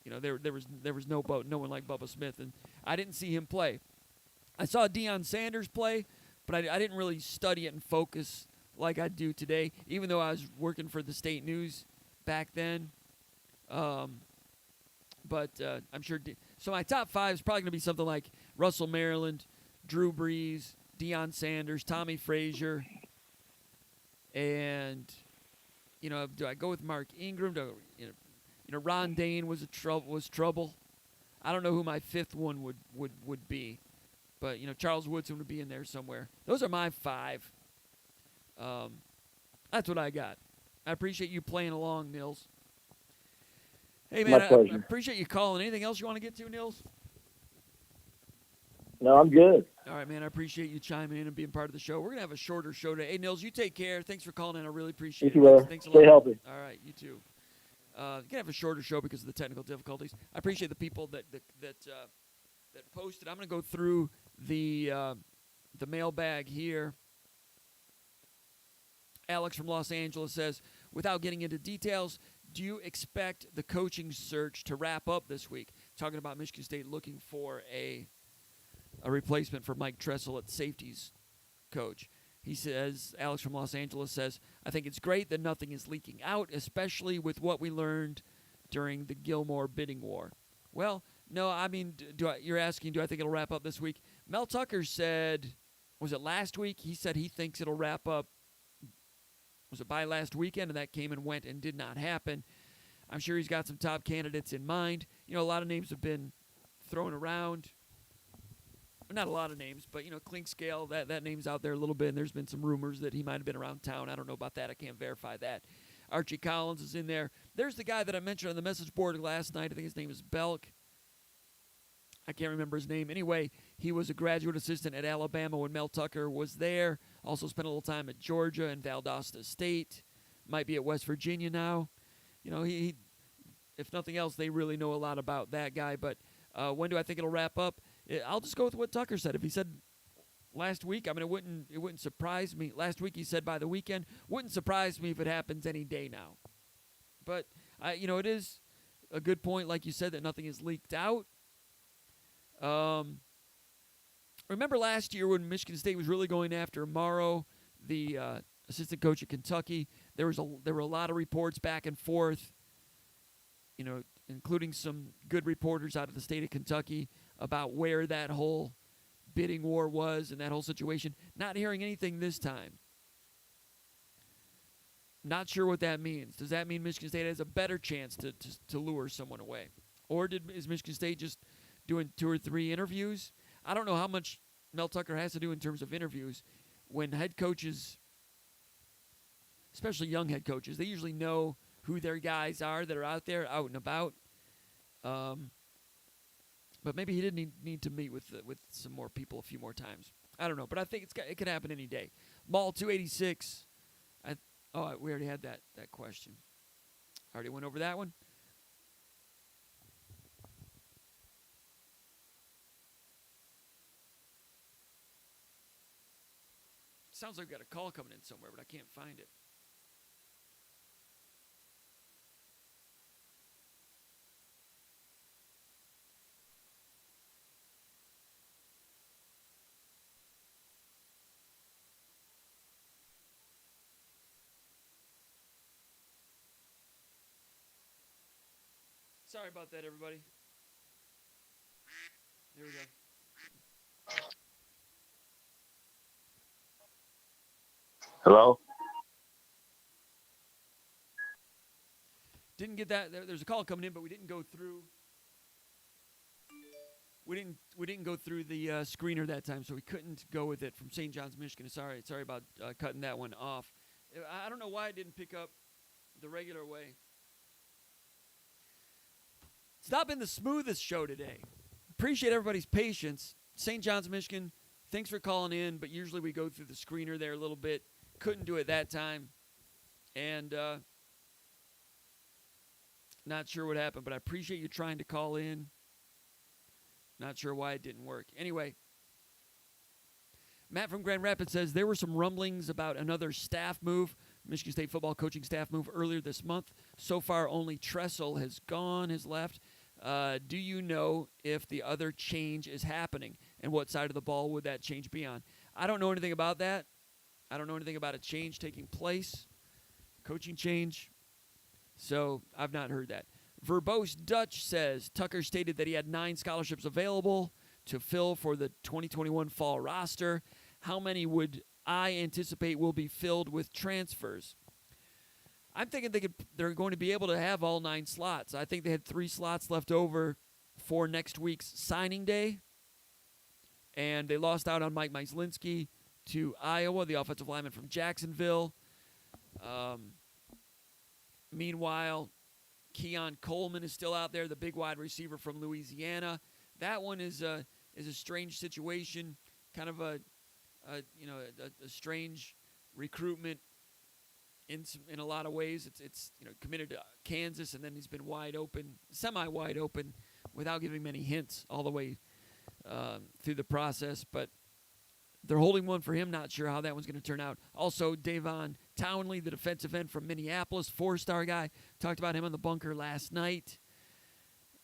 There was no one like Bubba Smith, and I didn't see him play. I saw Deion Sanders play, but I didn't really study it and focus like I do today, even though I was working for the State News back then. But I'm sure. So my top 5 is probably going to be something like Russell Maryland, Drew Brees, Deion Sanders, Tommy Frazier, and do I go with Mark Ingram? Ron Dane was trouble. I don't know who my 5th one would be, but Charles Woodson would be in there somewhere. Those are my 5. That's what I got. I appreciate you playing along, Nils. Hey man, I appreciate you calling. Anything else you want to get to, Nils? No, I'm good. All right, man. I appreciate you chiming in and being part of the show. We're gonna have a shorter show today. Hey, Nils, you take care. Thanks for calling in. I really appreciate it. Thanks a lot. Stay healthy. All right, you too. Gonna have a shorter show because of the technical difficulties. I appreciate the people that posted. I'm gonna go through the mailbag here. Alex from Los Angeles says, without getting into details, do you expect the coaching search to wrap up this week? Talking about Michigan State looking for a replacement for Mike Tressel at safeties coach. He says, Alex from Los Angeles says, I think it's great that nothing is leaking out, especially with what we learned during the Gilmore bidding war. Well, no, I mean, you're asking, do I think it'll wrap up this week? Mel Tucker said, was it last week? He said he thinks it'll wrap up. Was it by last weekend? And that came and went and did not happen. I'm sure he's got some top candidates in mind. A lot of names have been thrown around. Not a lot of names, but, Clinkscale, that name's out there a little bit, and there's been some rumors that he might have been around town. I don't know about that. I can't verify that. Archie Collins is in there. There's the guy that I mentioned on the message board last night. I think his name is Belk. I can't remember his name. Anyway, he was a graduate assistant at Alabama when Mel Tucker was there. Also spent a little time at Georgia and Valdosta State. Might be at West Virginia now. He if nothing else, they really know a lot about that guy. But when do I think it'll wrap up? I'll just go with what Tucker said. If he said last week, I mean, it wouldn't surprise me. Last week he said by the weekend. Wouldn't surprise me if it happens any day now. But it is a good point, like you said, that nothing is leaked out. remember last year when Michigan State was really going after Morrow, the assistant coach at Kentucky? There were a lot of reports back and forth, including some good reporters out of the state of Kentucky about where that whole bidding war was and that whole situation. Not hearing anything this time. Not sure what that means. Does that mean Michigan State has a better chance to lure someone away? Or is Michigan State just doing 2 or 3 interviews? I don't know how much Mel Tucker has to do in terms of interviews. When head coaches, especially young head coaches, they usually know who their guys are that are out there, out and about. But maybe he didn't need to meet with some more people a few more times. I don't know, but I think it could happen any day. Mall 286. We already had that question. I already went over that one. Sounds like we've got a call coming in somewhere, but I can't find it. Sorry about that, everybody. There we go. Hello? Didn't get that. There's a call coming in, but we didn't go through. We didn't go through the screener that time, so we couldn't go with it from St. John's, Michigan. Sorry about cutting that one off. I don't know why I didn't pick up the regular way. It's not been the smoothest show today. Appreciate everybody's patience. St. John's, Michigan, thanks for calling in, but usually we go through the screener there a little bit. Couldn't do it that time. And not sure what happened, but I appreciate you trying to call in. Not sure why it didn't work. Anyway, Matt from Grand Rapids says there were some rumblings about another staff move, Michigan State football coaching staff move earlier this month. So far, only Tressel has left. Do you know if the other change is happening, and what side of the ball would that change be on? I don't know anything about that. I don't know anything about a change taking place, coaching change. So I've not heard that. Verbose Dutch says Tucker stated that he had 9 scholarships available to fill for the 2021 fall roster. How many would I anticipate will be filled with transfers? I'm thinking they're going to be able to have all 9 slots. I think they had 3 slots left over for next week's signing day. And they lost out on Mike Myslinski to Iowa, the offensive lineman from Jacksonville. Meanwhile, Keon Coleman is still out there, the big wide receiver from Louisiana. That one is a strange situation, kind of a strange recruitment in a lot of ways. It's committed to Kansas, and then he's been semi-wide open, without giving many hints all the way through the process. But they're holding one for him. Not sure how that one's going to turn out. Also, Davon Townley, the defensive end from Minneapolis, 4-star guy. Talked about him on the bunker last night.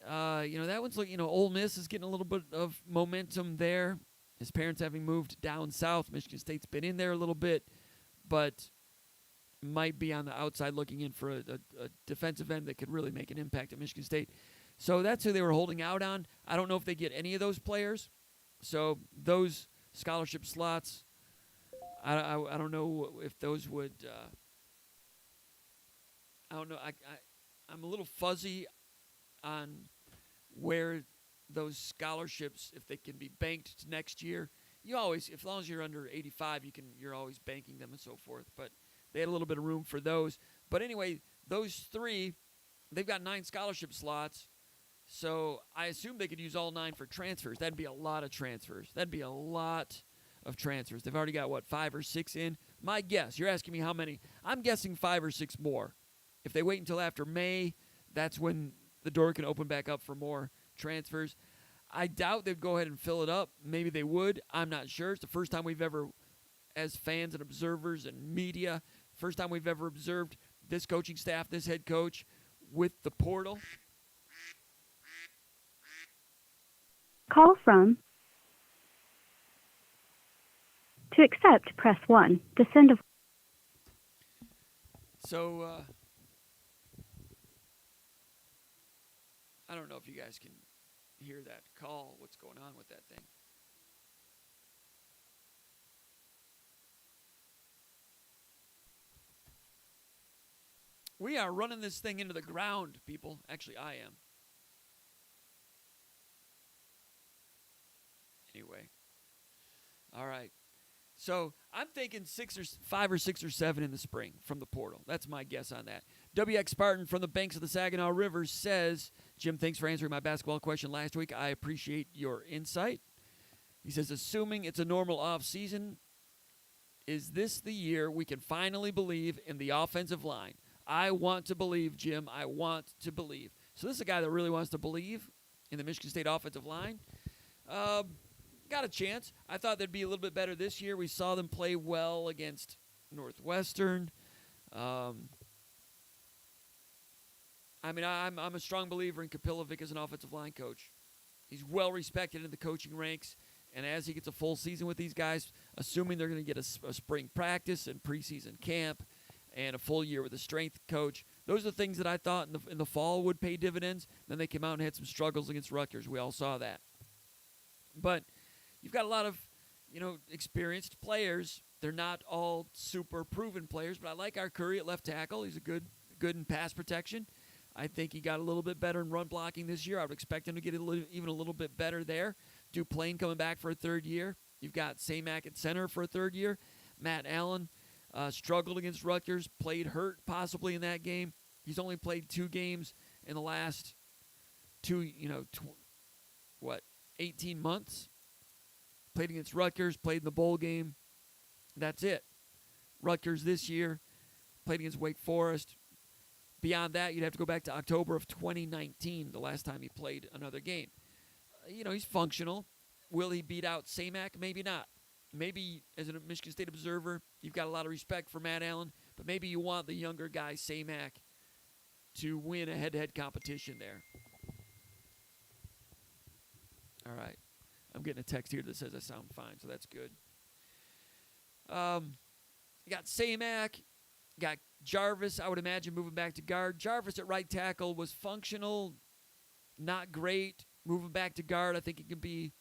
That one's like, Ole Miss is getting a little bit of momentum there. His parents having moved down south. Michigan State's been in there a little bit, but might be on the outside looking in for a defensive end that could really make an impact at Michigan State. So that's who they were holding out on. I don't know if they get any of those players. So those scholarship slots, I don't know if those would. I don't know. I'm a little fuzzy on where those scholarships, if they can be banked next year. You always, as long as you're under 85, you're always banking them and so forth. But they had a little bit of room for those. But anyway, those 3, they've got 9 scholarship slots. So I assume they could use all 9 for transfers. That'd be a lot of transfers. They've already got, 5 or 6 in? My guess, you're asking me how many. I'm guessing 5 or 6 more. If they wait until after May, that's when the door can open back up for more transfers. I doubt they'd go ahead and fill it up. Maybe they would. I'm not sure. It's the first time we've ever, as fans and observers and media, first time we've ever observed this coaching staff, this head coach, with the portal. Call from To accept, press 1. To send a So, I don't know if you guys can hear that call, what's going on with that thing. We are running this thing into the ground, people. Actually, I am. Anyway. All right. So I'm thinking 5 or 6 or 7 in the spring from the portal. That's my guess on that. WX Spartan from the banks of the Saginaw River says, Jim, thanks for answering my basketball question last week. I appreciate your insight. He says, assuming it's a normal off season, is this the year we can finally believe in the offensive line? I want to believe, Jim. I want to believe. So this is a guy that really wants to believe in the Michigan State offensive line. Got a chance. I thought they'd be a little bit better this year. We saw them play well against Northwestern. I'm a strong believer in Kapilovic as an offensive line coach. He's well respected in the coaching ranks, and as he gets a full season with these guys, assuming they're going to get a spring practice and preseason camp and a full year with a strength coach, those are the things that I thought in the fall would pay dividends. Then they came out and had some struggles against Rutgers. We all saw that. But you've got a lot of, experienced players. They're not all super proven players, but I like our Curry at left tackle. He's a good in pass protection. I think he got a little bit better in run blocking this year. I would expect him to get even a little bit better there. Duplain coming back for a third year. You've got Samac at center for a third year. Matt Allen struggled against Rutgers, played hurt possibly in that game. He's only played 2 games in the last 18 months. Played against Rutgers, played in the bowl game. That's it. Rutgers this year, played against Wake Forest. Beyond that, you'd have to go back to October of 2019, the last time he played another game. He's functional. Will he beat out Samac? Maybe not. Maybe, as a Michigan State observer, you've got a lot of respect for Matt Allen, but maybe you want the younger guy, Samac, to win a head-to-head competition there. All right. I'm getting a text here that says I sound fine, so that's good. You got Samac, got Jarvis, I would imagine, moving back to guard. Jarvis at right tackle was functional, not great. Moving back to guard, I think he can be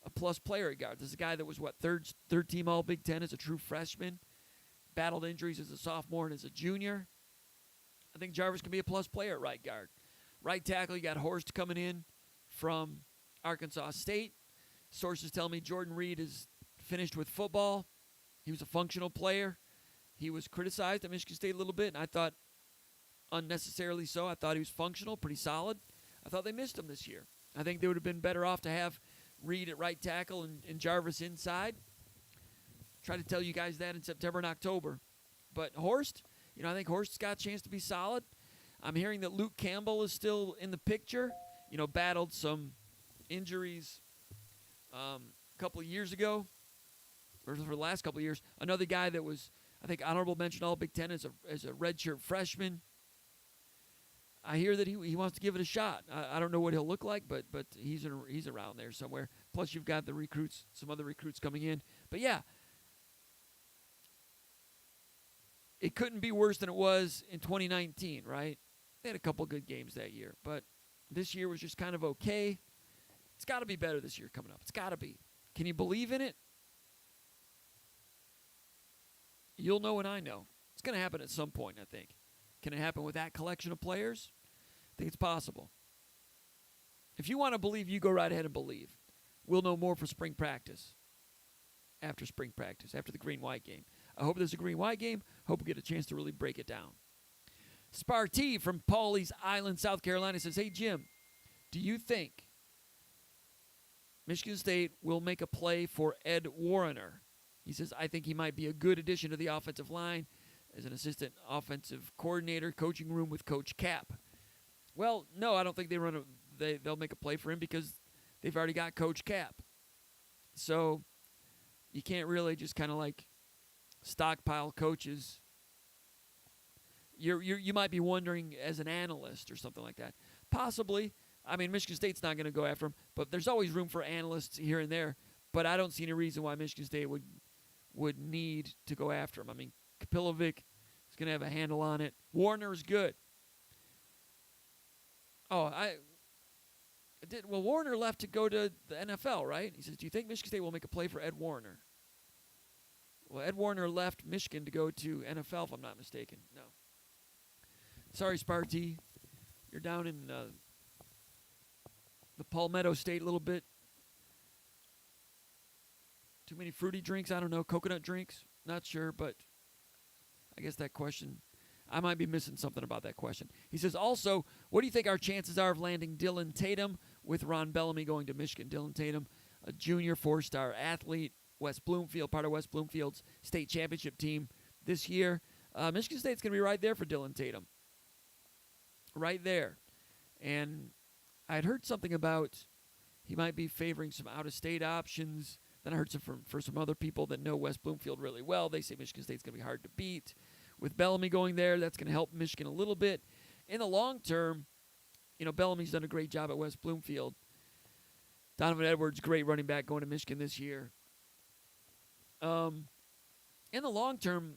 a plus player at guard. This is a guy that was, third team All Big Ten as a true freshman. Battled injuries as a sophomore and as a junior. I think Jarvis can be a plus player at right guard. Right tackle, you got Horst coming in from Arkansas State. Sources tell me Jordan Reed is finished with football. He was a functional player. He was criticized at Michigan State a little bit, and I thought unnecessarily so. I thought he was functional, pretty solid. I thought they missed him this year. I think they would have been better off to have Reed at right tackle and Jarvis inside. Try to tell you guys that in September and October. But Horst, I think Horst's got a chance to be solid. I'm hearing that Luke Campbell is still in the picture. Battled some injuries a couple of years ago, or for the last couple of years. Another guy that was, I think, honorable mention All Big Ten as a redshirt freshman. I hear that he wants to give it a shot. I don't know what he'll look like, but he's around there somewhere. Plus, you've got the recruits, some other recruits coming in. But yeah, it couldn't be worse than it was in 2019, right? They had a couple good games that year, but this year was just kind of okay. It's got to be better this year coming up. It's got to be. Can you believe in it? You'll know and I know. It's going to happen at some point, I think. Can it happen with that collection of players? I think it's possible. If you want to believe, you go right ahead and believe. We'll know more for spring practice. After spring practice, after the green-white game. I hope there's a green-white game. Hope we get a chance to really break it down. Sparty from Pawleys Island, South Carolina says, hey, Jim, do you think Michigan State will make a play for Ed Warrener? He says, I think he might be a good addition to the offensive line as an assistant offensive coordinator, coaching room with Coach Cap. Well, no, I don't think they'll make a play for him because they've already got Coach Cap. So you can't really just kind of like stockpile coaches. You might be wondering as an analyst or something like that. Possibly. I mean, Michigan State's not going to go after him, but there's always room for analysts here and there. But I don't see any reason why Michigan State would need to go after him. I mean, Kapilovic is going to have a handle on it. Warner's good. Well, Warner left to go to the NFL, right? He says, do you think Michigan State will make a play for Ed Warner? Well, Ed Warner left Michigan to go to NFL, if I'm not mistaken. No. Sorry, Sparty. You're down in the Palmetto State a little bit. Too many fruity drinks? I don't know. Coconut drinks? Not sure, but I guess that question, I might be missing something about that question. He says, also, what do you think our chances are of landing Dylan Tatum with Ron Bellamy going to Michigan? Dylan Tatum, a junior 4-star athlete, West Bloomfield, part of West Bloomfield's state championship team this year. Michigan State's going to be right there for Dylan Tatum. Right there. And I'd heard something about he might be favoring some out-of-state options. Then I heard from some other people that know West Bloomfield really well. They say Michigan State's going to be hard to beat. With Bellamy going there, that's going to help Michigan a little bit. In the long term, Bellamy's done a great job at West Bloomfield. Donovan Edwards, great running back going to Michigan this year. In the long term,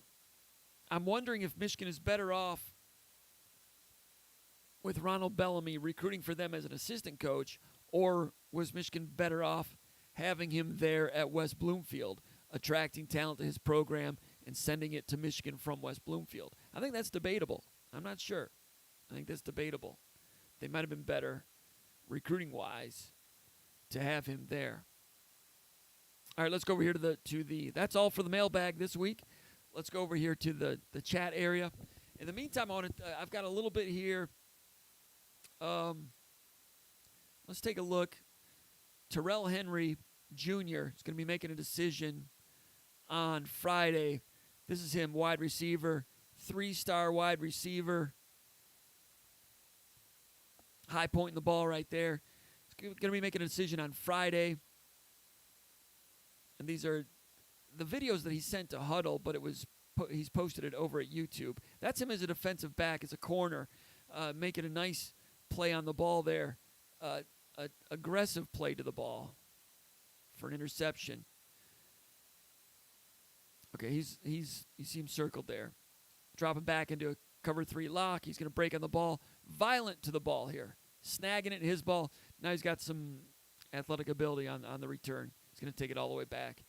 I'm wondering if Michigan is better off with Ronald Bellamy recruiting for them as an assistant coach, or was Michigan better off having him there at West Bloomfield, attracting talent to his program and sending it to Michigan from West Bloomfield? I think that's debatable. I'm not sure. I think that's debatable. They might have been better, recruiting-wise, to have him there. All right, let's go over here to the. That's all for the mailbag this week. Let's go over here to the chat area. In the meantime, I've got a little bit here. Let's take a look. Terrell Henry Jr. is going to be making a decision on Friday. This is him, wide receiver, 3-star wide receiver. High point in the ball right there. He's going to be making a decision on Friday. And these are the videos that he sent to Huddle, but he's posted it over at YouTube. That's him as a defensive back, as a corner, making a nice play on the ball there. Aggressive play to the ball for an interception. Okay, you see him circled there. Dropping back into a cover 3 lock. He's going to break on the ball. Violent to the ball here. Snagging it, his ball. Now he's got some athletic ability on the return. He's going to take it all the way back.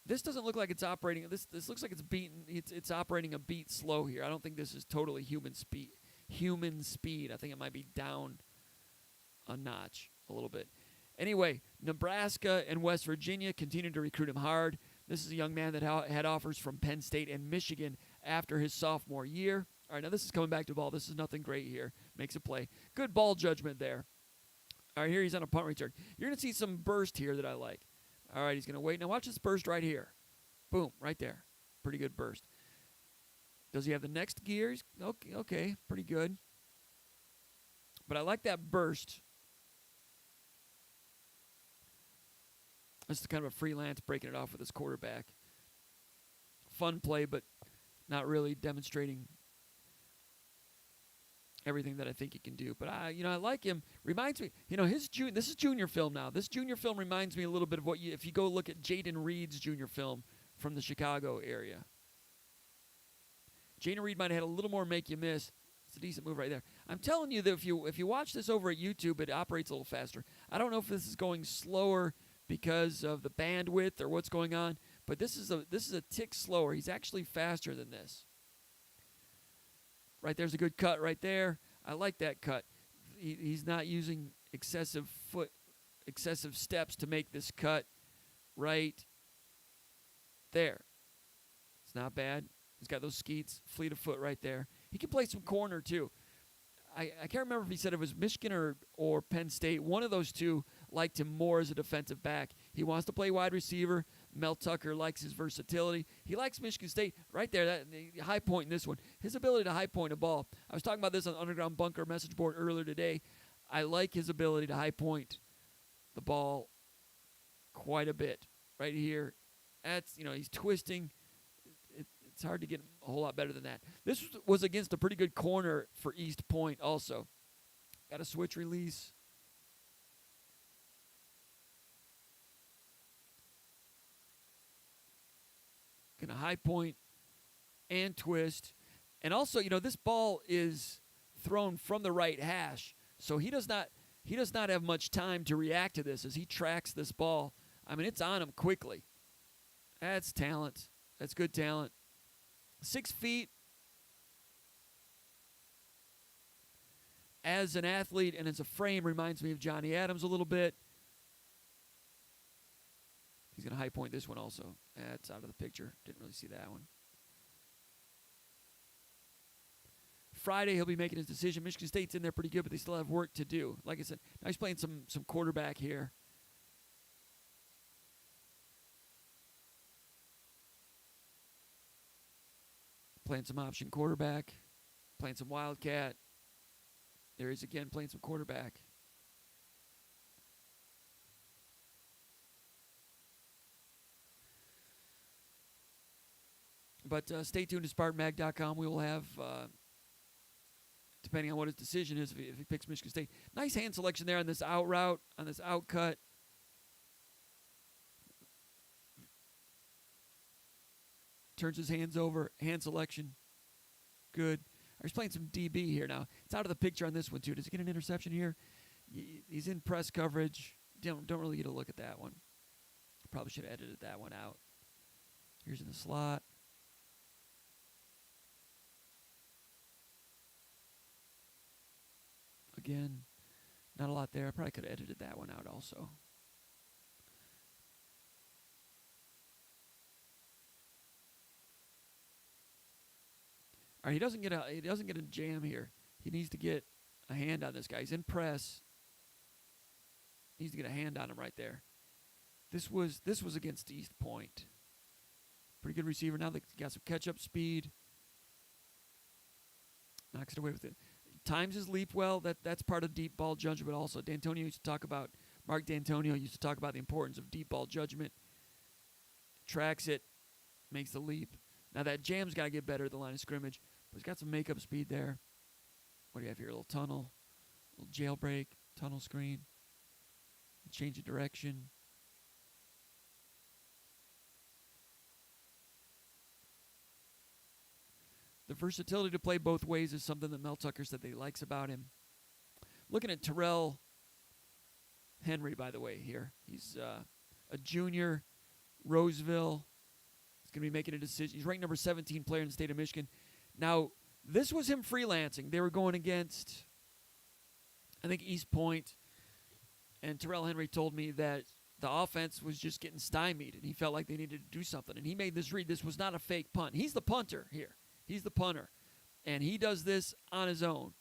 This doesn't look like it's operating. This looks like it's beaten. It's operating a beat slow here. I don't think this is totally human speed. I think it might be down a notch a little bit. Anyway, Nebraska and West Virginia continue to recruit him hard. This is a young man that had offers from Penn State and Michigan after his sophomore year. All right, now this is coming back to ball. This is nothing great here. Makes a play. Good ball judgment there. All right, here he's on a punt return. You're going to see some burst here that I like. All right, he's going to wait. Now watch this burst right here. Boom, right there. Pretty good burst. Does he have the next gear? Okay, pretty good. But I like that burst. This is kind of a freelance breaking it off with his quarterback. Fun play, but not really demonstrating everything that I think he can do. But I like him. Reminds me, this is junior film now. This junior film reminds me a little bit of if you go look at Jaden Reed's junior film from the Chicago area. Jaden Reed might have had a little more make you miss. It's a decent move right there. I'm telling you that if you watch this over at YouTube, it operates a little faster. I don't know if this is going slower because of the bandwidth or what's going on, but this is a tick slower. He's actually faster than this. Right there's a good cut right there. I like that cut. He's not using excessive steps to make this cut right there. It's not bad. He's got those skeets, fleet of foot right there. He can play some corner too. I can't remember if he said it was Michigan or Penn State. One of those two liked him more as a defensive back. He wants to play wide receiver. Mel Tucker likes his versatility. He likes Michigan State right there. The high point in this one. His ability to high point a ball. I was talking about this on the Underground Bunker message board earlier today. I like his ability to high point the ball quite a bit right here. He's twisting. It's hard to get a whole lot better than that. This was against a pretty good corner for East Point also. Got a switch release. Going to high point and twist. And also, this ball is thrown from the right hash, so he does not have much time to react to this as he tracks this ball. I mean, it's on him quickly. That's talent. That's good talent. 6 feet. As an athlete and as a frame, reminds me of Johnny Adams a little bit. He's going to high point this one also. That's out of the picture. Didn't really see that one. Friday, he'll be making his decision. Michigan State's in there pretty good, but they still have work to do. Like I said, now he's playing some quarterback here. Playing some option quarterback. Playing some wildcat. There he is again, playing some quarterback. But stay tuned to SpartanMag.com. We will have, depending on what his decision is, if he picks Michigan State. Nice hand selection there on this out route, on this out cut. Turns his hands over. Hand selection. Good. He's playing some DB here now. It's out of the picture on this one, too. Does he get an interception here? He's in press coverage. Don't really get a look at that one. Probably should have edited that one out. Here's in the slot. Again, not a lot there. I probably could have edited that one out also. All right, he doesn't get a jam here. He needs to get a hand on this guy. He's in press. He needs to get a hand on him right there. This was against East Point. Pretty good receiver. Now they got some catch-up speed. Knocks it away with it. Times his leap well. That's part of deep ball judgment also. Mark D'Antonio used to talk about the importance of deep ball judgment. Tracks it, makes the leap. Now that jam's got to get better at the line of scrimmage, but he's got some makeup speed there. What do you have here? A little tunnel, a little jailbreak, tunnel screen, change of direction. The versatility to play both ways is something that Mel Tucker said that he likes about him. Looking at Terrell Henry, by the way, here. He's a junior, Roseville. He's going to be making a decision. He's ranked number 17 player in the state of Michigan. Now, this was him freelancing. They were going against, I think, East Point. And Terrell Henry told me that the offense was just getting stymied, and he felt like they needed to do something. And he made this read. This was not a fake punt. He's the punter here. He's the punter. And he does this on his own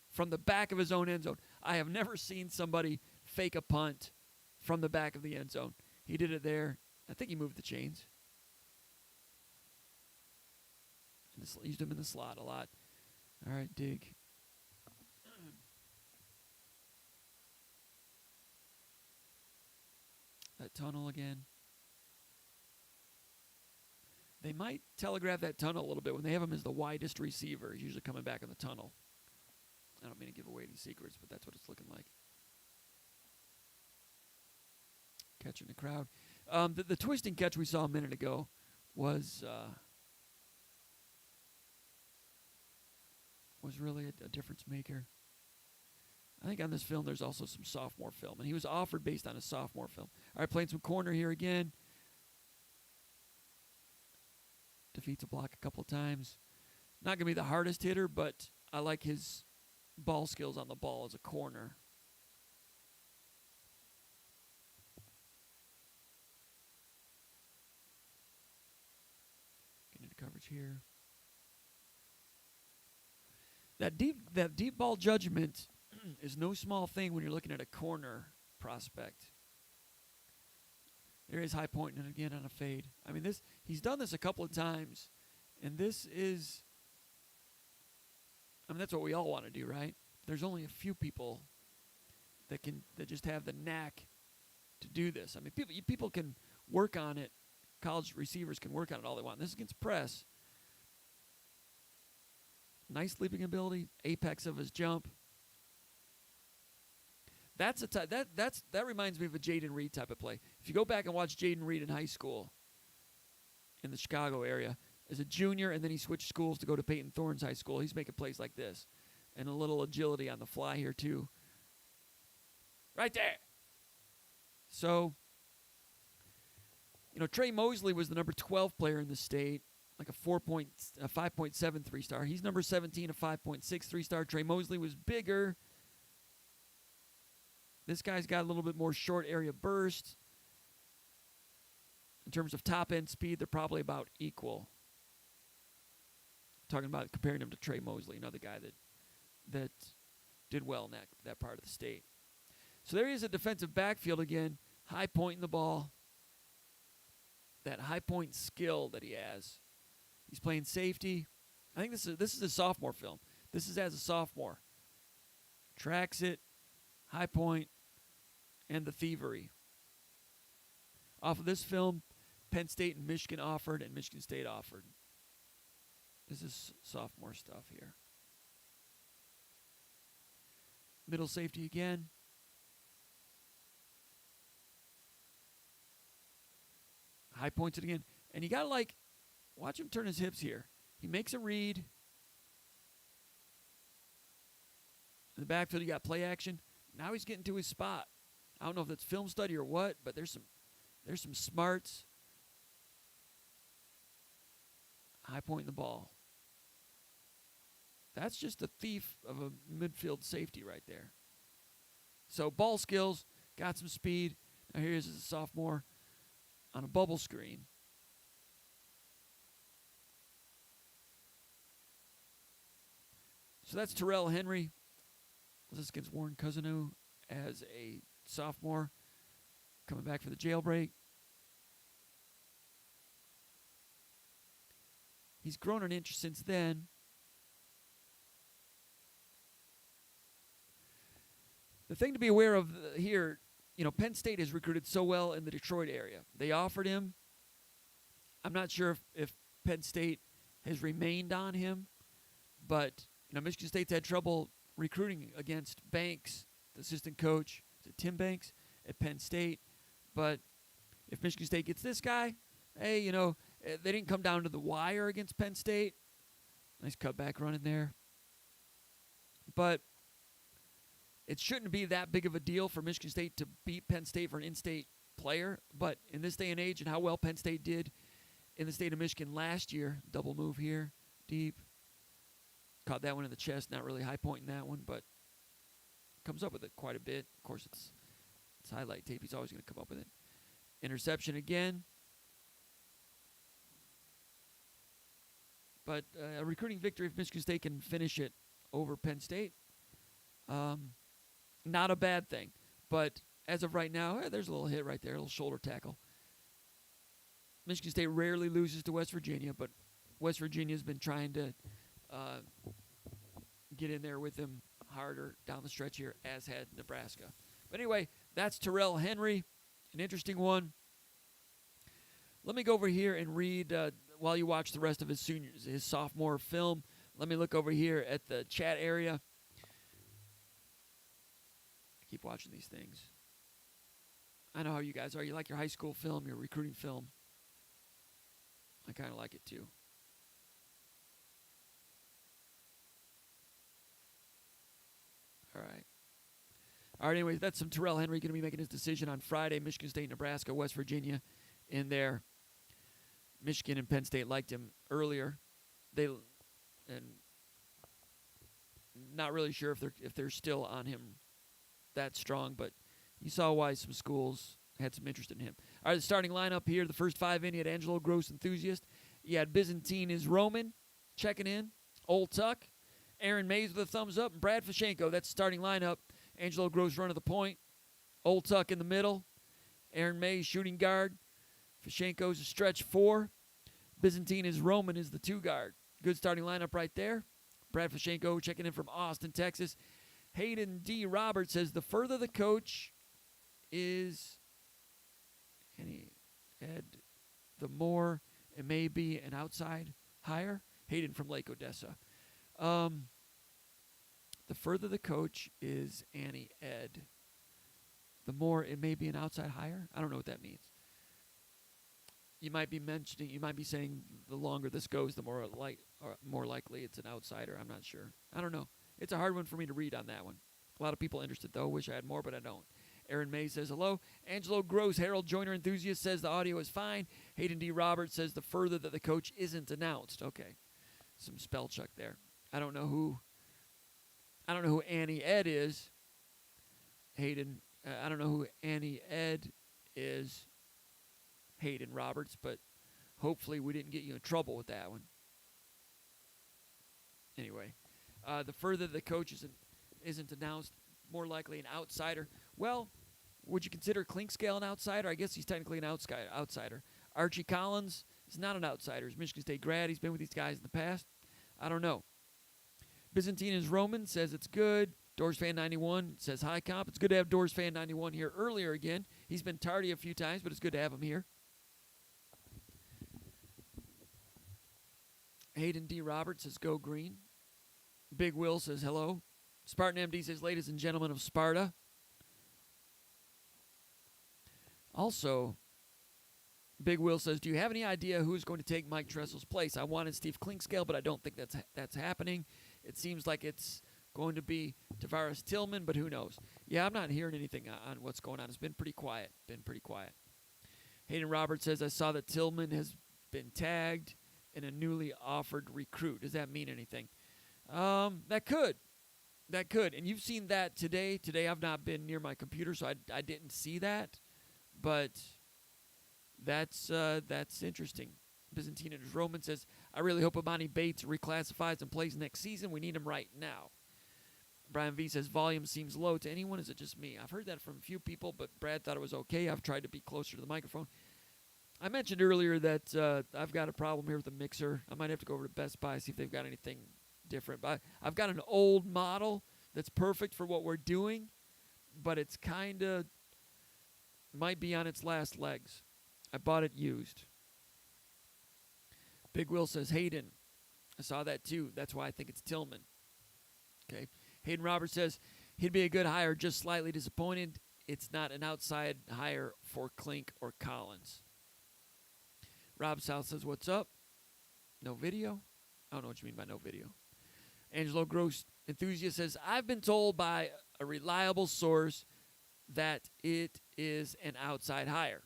from the back of his own end zone. I have never seen somebody fake a punt from the back of the end zone. He did it there. I think he moved the chains. Used him in the slot a lot. All right, dig. That tunnel again. They might telegraph that tunnel a little bit when they have him as the widest receiver. He's usually coming back in the tunnel. I don't mean to give away any secrets, but that's what it's looking like. Catching the crowd. The twisting catch we saw a minute ago was really a difference maker. I think on this film there's also some sophomore film, and he was offered based on his sophomore film. All right, playing some corner here again. Defeats a block a couple of times. Not going to be the hardest hitter, but I like his ball skills on the ball as a corner. Getting into coverage here. That deep ball judgment is no small thing when you're looking at a corner prospect. There is high point and again on a fade. I mean, he's done this a couple of times, and this is. I mean, that's what we all want to do, right? There's only a few people that just have the knack to do this. I mean, people can work on it. College receivers can work on it all they want. This is against press. Nice leaping ability, apex of his jump. That reminds me of a Jaden Reed type of play. If you go back and watch Jaden Reed in high school, in the Chicago area as a junior, and then he switched schools to go to Peyton Thorne's high school. He's making plays like this. And a little agility on the fly here, too. Right there. So, Trey Mosley was the number 12 player in the state, like a 5.73 star. He's number 17, a 5.63 star. Trey Mosley was bigger. This guy's got a little bit more short area burst. In terms of top-end speed, they're probably about equal. Talking about comparing him to Trey Mosley, another guy that did well in that part of the state. So there he is at defensive backfield again, high point in the ball. That high point skill that he has. He's playing safety. I think this is a sophomore film. This is as a sophomore. Tracks it, high point, and the thievery. Off of this film, Penn State and Michigan offered, and Michigan State offered. This is sophomore stuff here. Middle safety again. High points it again. And you got to, watch him turn his hips here. He makes a read. In the backfield, you got play action. Now he's getting to his spot. I don't know if that's film study or what, but there's some smarts. High point in the ball. That's just a thief of a midfield safety right there. So ball skills, got some speed. Now here's a sophomore on a bubble screen. So that's Terrell Henry. This is against Warren Cousinu as a sophomore coming back for the jailbreak. He's grown an inch since then. The thing to be aware of here, Penn State has recruited so well in the Detroit area. They offered him. I'm not sure if Penn State has remained on him, but Michigan State's had trouble recruiting against Banks, the assistant coach, Tim Banks at Penn State. But if Michigan State gets this guy, hey, they didn't come down to the wire against Penn State. Nice cutback run in there. But it shouldn't be that big of a deal for Michigan State to beat Penn State for an in-state player. But in this day and age and how well Penn State did in the state of Michigan last year, double move here, deep. Caught that one in the chest, not really high point in that one, but comes up with it quite a bit. Of course, it's highlight tape. He's always going to come up with it. Interception again. But a recruiting victory if Michigan State can finish it over Penn State. Not a bad thing. But as of right now, there's a little hit right there, a little shoulder tackle. Michigan State rarely loses to West Virginia, but West Virginia's been trying to get in there with them harder down the stretch here, as had Nebraska. But anyway, that's Terrell Henry, an interesting one. Let me go over here and read while you watch the rest of his sophomore film. Let me look over here at the chat area. I keep watching these things. I know how you guys are. You like your high school film, your recruiting film. I kind of like it too. All right, anyways, that's some Terrell Henry going to be making his decision on Friday. Michigan State, Nebraska, West Virginia in there. Michigan and Penn State liked him earlier. And not really sure if they're still on him that strong, but you saw why some schools had some interest in him. All right, the starting lineup here, the first five in, you had Angelo Gross, enthusiast. You had Byzantine is Roman checking in. Old Tuck. Aaron Mays with a thumbs up. And Brad Fashenko, that's the starting lineup. Angelo Gross running the point. Old Tuck in the middle. Aaron Mays shooting guard. Fashenko's a stretch 4. Byzantine is Roman is the 2 guard. Good starting lineup right there. Brad Fashenko checking in from Austin, Texas. Hayden D. Roberts says the further the coach is, Ed, the more it may be an outside hire. Hayden from Lake Odessa. The further the coach is Annie Ed, the more it may be an outside hire. I don't know what that means. you might be saying the longer this goes, the more likely it's an outsider. I'm not sure. I don't know. It's a hard one for me to read on that one. A lot of people interested, though. Wish I had more, but I don't. Aaron May says hello. Angelo Gross, Harold Joyner enthusiast, says the audio is fine. Hayden D. Roberts says the further that the coach isn't announced. Okay, some spell check there. I don't know who Annie Ed is. Hayden. I don't know who Annie Ed is. Hayden Roberts, but hopefully we didn't get you in trouble with that one. Anyway, the further the coach isn't announced, more likely an outsider. Well, would you consider Clinkscale an outsider? I guess he's technically an outsider. Archie Collins is not an outsider. He's Michigan State grad. He's been with these guys in the past. I don't know. Byzantina's Roman says it's good. Doors Fan 91 says hi, comp. It's good to have Doors Fan 91 here earlier again. He's been tardy a few times, but it's good to have him here. Hayden D. Roberts says go green. Big Will says hello. Spartan MD says ladies and gentlemen of Sparta. Also, Big Will says, do you have any idea who's going to take Mike Tressel's place? I wanted Steve Clinkscale, but I don't think that's happening. It seems like it's going to be Tavares Tillman, but who knows? Yeah, I'm not hearing anything on what's going on. It's been pretty quiet. Hayden Roberts says, I saw that Tillman has been tagged in a newly offered recruit. Does that mean anything? That could. And you've seen that today. Today I've not been near my computer, so I didn't see that. But that's interesting. Byzantine Roman says, I really hope Amani Bates reclassifies and plays next season. We need him right now. Brian V says, volume seems low to anyone. Is it just me? I've heard that from a few people, but Brad thought it was okay. I've tried to be closer to the microphone. I mentioned earlier that I've got a problem here with the mixer. I might have to go over to Best Buy, see if they've got anything different. But I've got an old model that's perfect for what we're doing, but it's kind of might be on its last legs. I bought it used. Big Will says, Hayden. I saw that too. That's why I think it's Tillman. Okay. Hayden Roberts says, he'd be a good hire, just slightly disappointed. It's not an outside hire for Klink or Collins. Rob South says, what's up? No video? I don't know what you mean by no video. Angelo Gross enthusiast says, I've been told by a reliable source that it is an outside hire.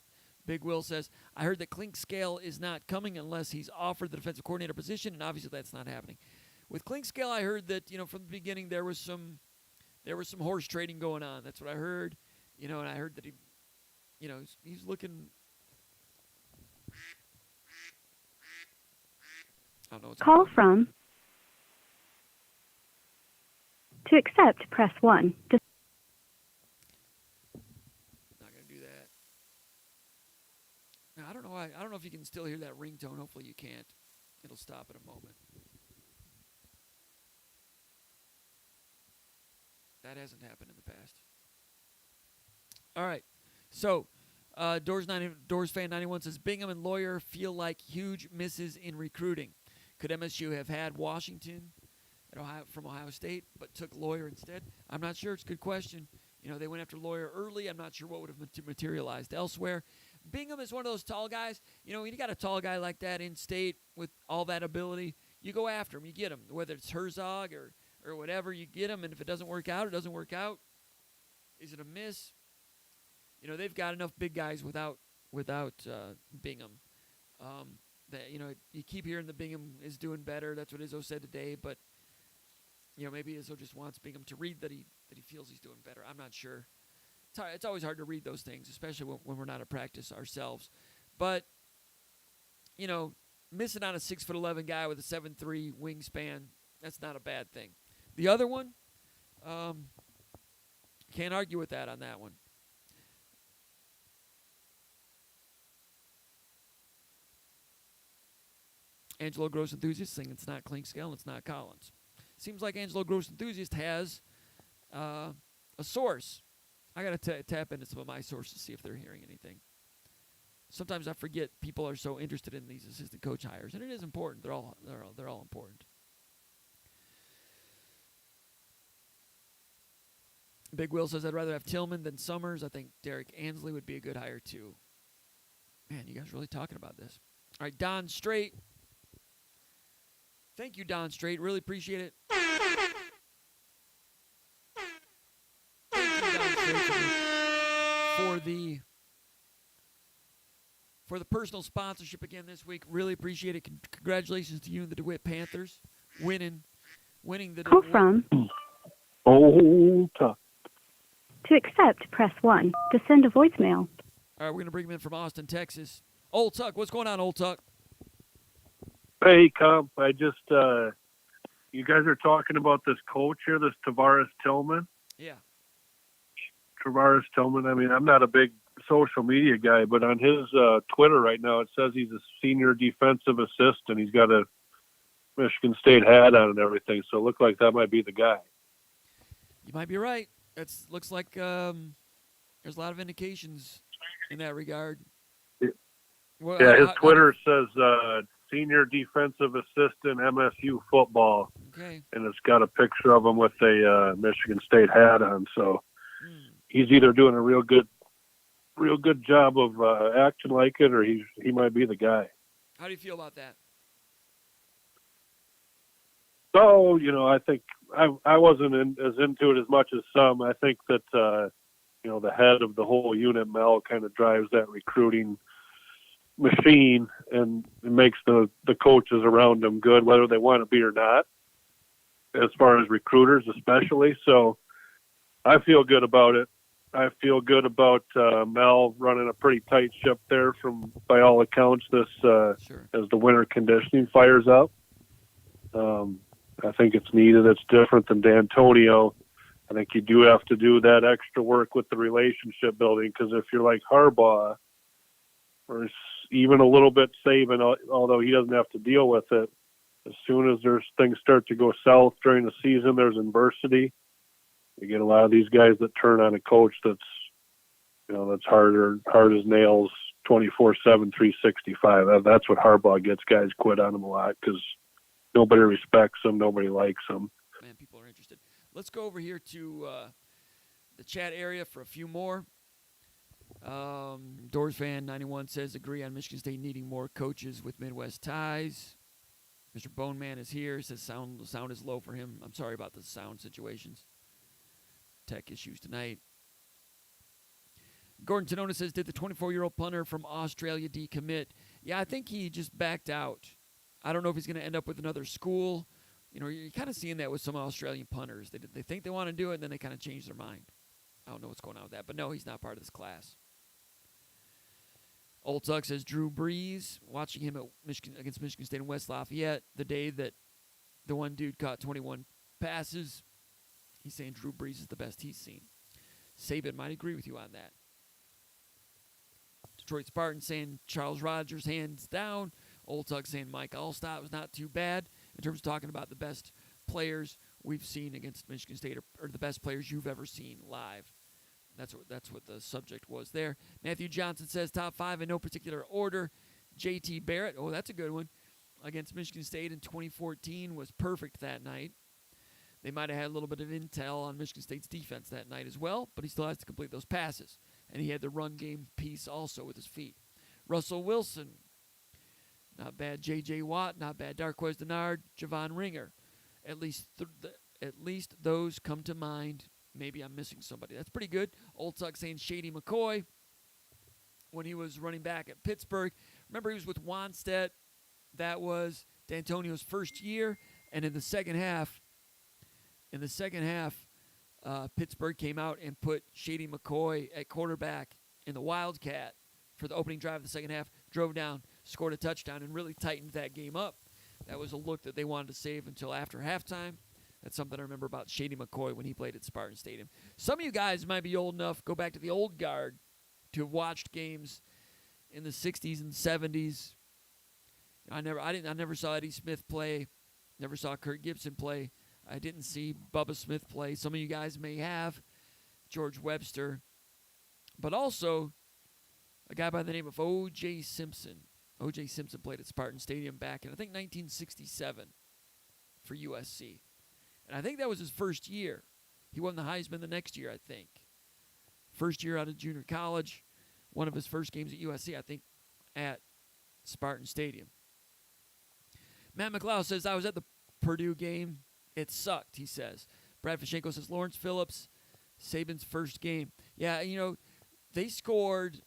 Big Will says, I heard that Clinkscale is not coming unless he's offered the defensive coordinator position, and obviously that's not happening. With Clinkscale, I heard that, from the beginning there was some horse trading going on. That's what I heard. And I heard that he's looking. I don't know what's Call from. To accept, press 1. Not going to do that. Now, I don't know if you can still hear that ringtone. Hopefully you can't. It'll stop in a moment. That hasn't happened in the past. All right. So, Doors Fan 91 says, Bingham and Lawyer feel like huge misses in recruiting. Could MSU have had Washington from Ohio State, but took Lawyer instead? I'm not sure. It's a good question. They went after Lawyer early. I'm not sure what would have materialized elsewhere. Bingham is one of those tall guys. When you got a tall guy like that in state with all that ability, you go after him. You get him. Whether it's Herzog or whatever, you get him. And if it doesn't work out, it doesn't work out. Is it a miss? They've got enough big guys without Bingham. That you keep hearing that Bingham is doing better. That's what Izzo said today. But maybe Izzo just wants Bingham to read that he feels he's doing better. I'm not sure. It's always hard to read those things, especially when we're not at practice ourselves. But missing on a 6'11" guy with a 7'3" wingspan, that's not a bad thing. The other one, can't argue with that on that one. Angelo Gross Enthusiast saying it's not Clinkscale and it's not Collins. Seems like Angelo Gross Enthusiast has a source. I got to tap into some of my sources to see if they're hearing anything. Sometimes I forget people are so interested in these assistant coach hires, and it is important. They're all important. Big Will says, I'd rather have Tillman than Summers. I think Derek Ansley would be a good hire, too. Man, you guys really talking about this. All right, Don Straight. Thank you, Don Straight. Really appreciate it. Thank you, Don Straight, for the personal sponsorship again this week. Really appreciate it. Congratulations to you and the DeWitt Panthers winning the Call DeWitt. from. Old Tuck. To accept, press 1. To send a voicemail. All right, we're going to bring him in from Austin, Texas. Old Tuck, what's going on, Old Tuck? Hey, Comp. I just, you guys are talking about this coach here, this Tavares Tillman. Yeah. Tavares Tillman. I mean, I'm not a big social media guy, but on his Twitter right now, it says he's a senior defensive assistant. He's got a Michigan State hat on and everything, so it looks like that might be the guy. You might be right. It looks like there's a lot of indications in that regard. Well, yeah, his Twitter says senior defensive assistant MSU football. Okay. And it's got a picture of him with a Michigan State hat on. So he's either doing a real good job of acting like it, or he might be the guy. How do you feel about that? So, I think I wasn't as into it as much as some. I think that, the head of the whole unit, Mel, kind of drives that recruiting machine and it makes the coaches around them good, whether they want to be or not, as far as recruiters especially. So I feel good about it. I feel good about Mel running a pretty tight ship there by all accounts, this Sure. as the winter conditioning fires up. I think it's needed. It's different than D'Antonio. I think you do have to do that extra work with the relationship building, because if you're like Harbaugh, or even a little bit Saban, although he doesn't have to deal with it, as soon as things start to go south during the season, there's adversity. You get a lot of these guys that turn on a coach that's hard as nails, 24/7, 365. That's what Harbaugh gets. Guys quit on him a lot because nobody respects him, nobody likes him. Man, people are interested. Let's go over here to the chat area for a few more. Doors fan 91 says agree on Michigan State needing more coaches with Midwest ties. Mr. Boneman is here. Says sound is low for him. I'm sorry about the sound situations. Tech issues tonight. Gordon Tonona says, did the 24-year-old punter from Australia decommit? Yeah, I think he just backed out. I don't know if he's going to end up with another school. You're kind of seeing that with some Australian punters. They think they want to do it, and then they kind of change their mind. I don't know what's going on with that. But, no, he's not part of this class. Old Tuck says, Drew Brees, watching him against Michigan State and West Lafayette, the day that the one dude caught 21 passes, he's saying Drew Brees is the best he's seen. Saban might agree with you on that. Detroit Spartan saying Charles Rogers hands down. Old Tuck saying Mike Allstott was not too bad in terms of talking about the best players we've seen against Michigan State, or the best players you've ever seen live. That's what the subject was there. Matthew Johnson says top 5 in no particular order. J.T. Barrett, oh, that's a good one, against Michigan State in 2014 was perfect that night. They might have had a little bit of intel on Michigan State's defense that night as well, but he still has to complete those passes. And he had the run game piece also with his feet. Russell Wilson, not bad. J.J. Watt, not bad. Darqueze Dennard, Javon Ringer. At least those come to mind. Maybe I'm missing somebody. That's pretty good. Old Tuck saying Shady McCoy when he was running back at Pittsburgh. Remember, he was with Wanstead. That was D'Antonio's first year. And in the second half, Pittsburgh came out and put Shady McCoy at quarterback in the Wildcat for the opening drive of the second half, drove down, scored a touchdown, and really tightened that game up. That was a look that they wanted to save until after halftime. That's something I remember about Shady McCoy when he played at Spartan Stadium. Some of you guys might be old enough, go back to the old guard, to have watched games in the 60s and 70s. I never saw Eddie Smith play, never saw Kurt Gibson play. I didn't see Bubba Smith play. Some of you guys may have. George Webster. But also a guy by the name of O.J. Simpson. O.J. Simpson played at Spartan Stadium back in, I think, 1967 for USC. And I think that was his first year. He won the Heisman the next year, I think. First year out of junior college. One of his first games at USC, I think at Spartan Stadium. Matt McLeod says, I was at the Purdue game. It sucked, he says. Brad Fishenko says, Lawrence Phillips, Saban's first game. Yeah, they scored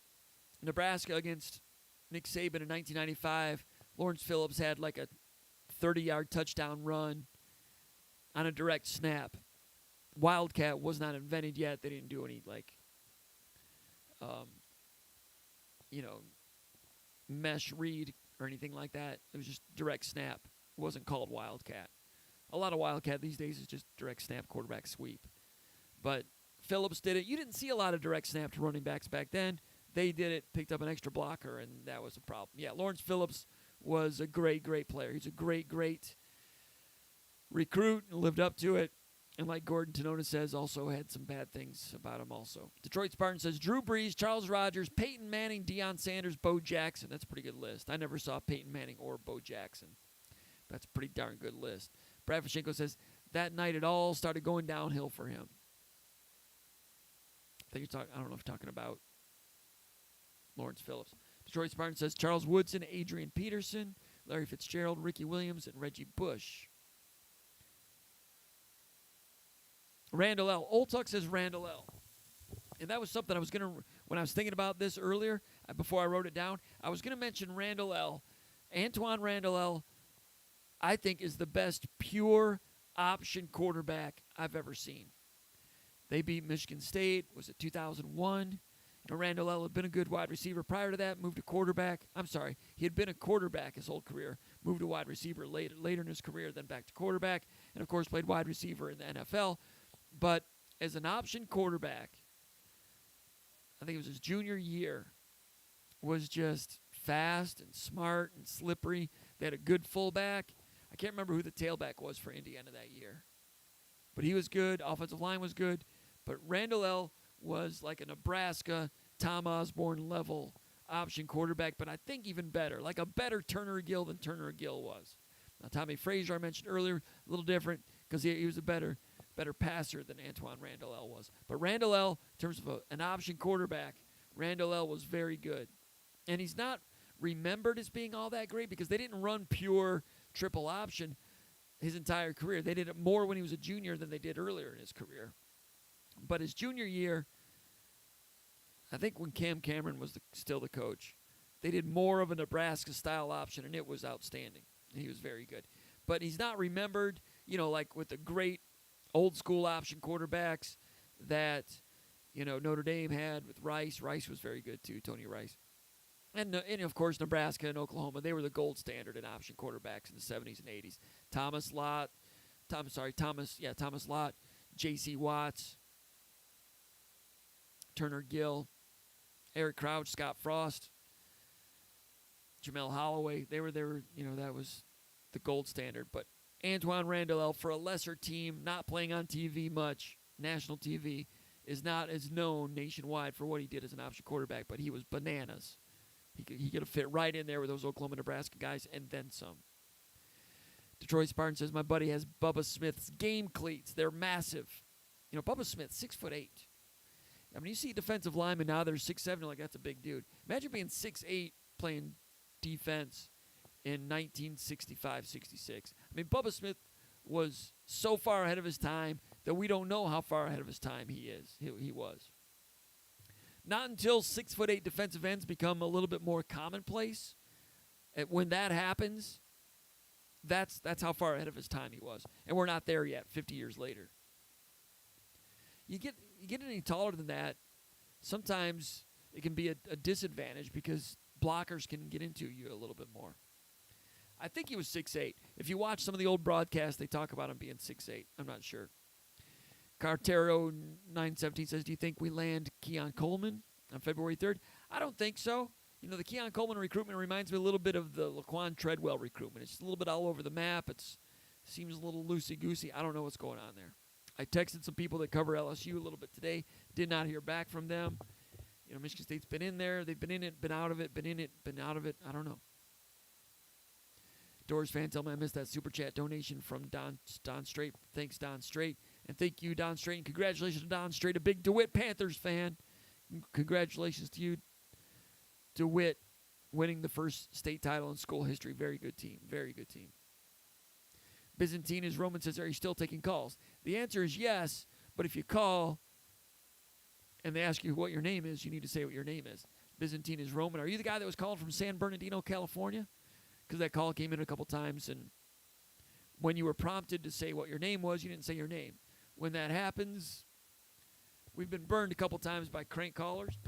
Nebraska against Nick Saban in 1995. Lawrence Phillips had like a 30-yard touchdown run on a direct snap. Wildcat was not invented yet. They didn't do any, mesh read or anything like that. It was just direct snap. It wasn't called Wildcat. A lot of Wildcat these days is just direct snap quarterback sweep. But Phillips did it. You didn't see a lot of direct snap to running backs back then. They did it, picked up an extra blocker, and that was a problem. Yeah, Lawrence Phillips was a great, great player. He's a great, great recruit and lived up to it. And like Gordon Tonona says, also had some bad things about him also. Detroit Spartan says, Drew Brees, Charles Rogers, Peyton Manning, Deion Sanders, Bo Jackson. That's a pretty good list. I never saw Peyton Manning or Bo Jackson. That's a pretty darn good list. Brad Fishenko says, that night it all started going downhill for him. I don't know if you're talking about Lawrence Phillips. Detroit Spartan says, Charles Woodson, Adrian Peterson, Larry Fitzgerald, Ricky Williams, and Reggie Bush. Randall L. Oltuck says Randall L. And that was something I was going to, when I was thinking about this earlier, before I wrote it down, I was going to mention Randall L. Antoine Randall L., I think, is the best pure option quarterback I've ever seen. They beat Michigan State, was it 2001? Randall L. had been a good wide receiver prior to that, moved to quarterback. I'm sorry, he had been a quarterback his whole career, moved to wide receiver later in his career, then back to quarterback, and of course played wide receiver in the NFL. But as an option quarterback, I think it was his junior year, was just fast and smart and slippery. They had a good fullback. I can't remember who the tailback was for Indiana that year. But he was good. Offensive line was good. But Randall L. was like a Nebraska, Tom Osborne level option quarterback, but I think even better, like a better Turner Gill than Turner Gill was. Now, Tommy Frazier, I mentioned earlier, a little different because he was a better passer than Antoine Randall L. was. But Randall L., in terms of an option quarterback, Randall L. was very good. And he's not remembered as being all that great because they didn't run pure triple option his entire career. They did it more when he was a junior than they did earlier in his career. But his junior year, I think when Cam Cameron was still the coach, they did more of a Nebraska-style option, and it was outstanding. He was very good. But he's not remembered, like with the great old-school option quarterbacks that, Notre Dame had with Rice. Rice was very good, too, Tony Rice. And of course, Nebraska and Oklahoma, they were the gold standard in option quarterbacks in the 70s and 80s. Thomas Lott, J.C. Watts, Turner Gill, Eric Crouch, Scott Frost, Jamel Holloway. They were, that was the gold standard. But Antoine Randall L., for a lesser team, not playing on TV much, national TV, is not as known nationwide for what he did as an option quarterback, but he was bananas. He could have fit right in there with those Oklahoma, Nebraska guys, and then some. Detroit Spartan says, my buddy has Bubba Smith's game cleats. They're massive. Bubba Smith, 6'8". I mean, you see defensive linemen now that are 6'7", like that's a big dude. Imagine being 6'8", playing defense in 1965, 66. I mean, Bubba Smith was so far ahead of his time that we don't know how far ahead of his time he was. Not until 6'8" defensive ends become a little bit more commonplace. When that happens, that's how far ahead of his time he was. And we're not there yet, 50 years later. You get any taller than that, sometimes it can be a disadvantage because blockers can get into you a little bit more. I think he was 6'8". If you watch some of the old broadcasts, they talk about him being 6'8". I'm not sure. Cartero 917 says, do you think we land Keon Coleman on February 3rd? I don't think so. The Keon Coleman recruitment reminds me a little bit of the Laquan Treadwell recruitment. It's a little bit all over the map. It seems a little loosey-goosey. I don't know what's going on there. I texted some people that cover LSU a little bit today. Did not hear back from them. Michigan State's been in there. They've been in it, been out of it, been in it, been out of it. I don't know. Doors fan, tell me I missed that super chat donation from Don Strait. Thanks, Don Strait. And thank you, Don Strait. And congratulations to Don Strait, a big DeWitt Panthers fan. Congratulations to you, DeWitt. winning the first state title in school history. Very good team. Very good team. Byzantine is Roman says, are you still taking calls? The answer is yes, but if you call and they ask you what your name is, you need to say what your name is. Byzantine is Roman. Are you the guy that was calling from San Bernardino, California? Because that call came in a couple times, and when you were prompted to say what your name was, you didn't say your name. When that happens, we've been burned a couple times by prank callers.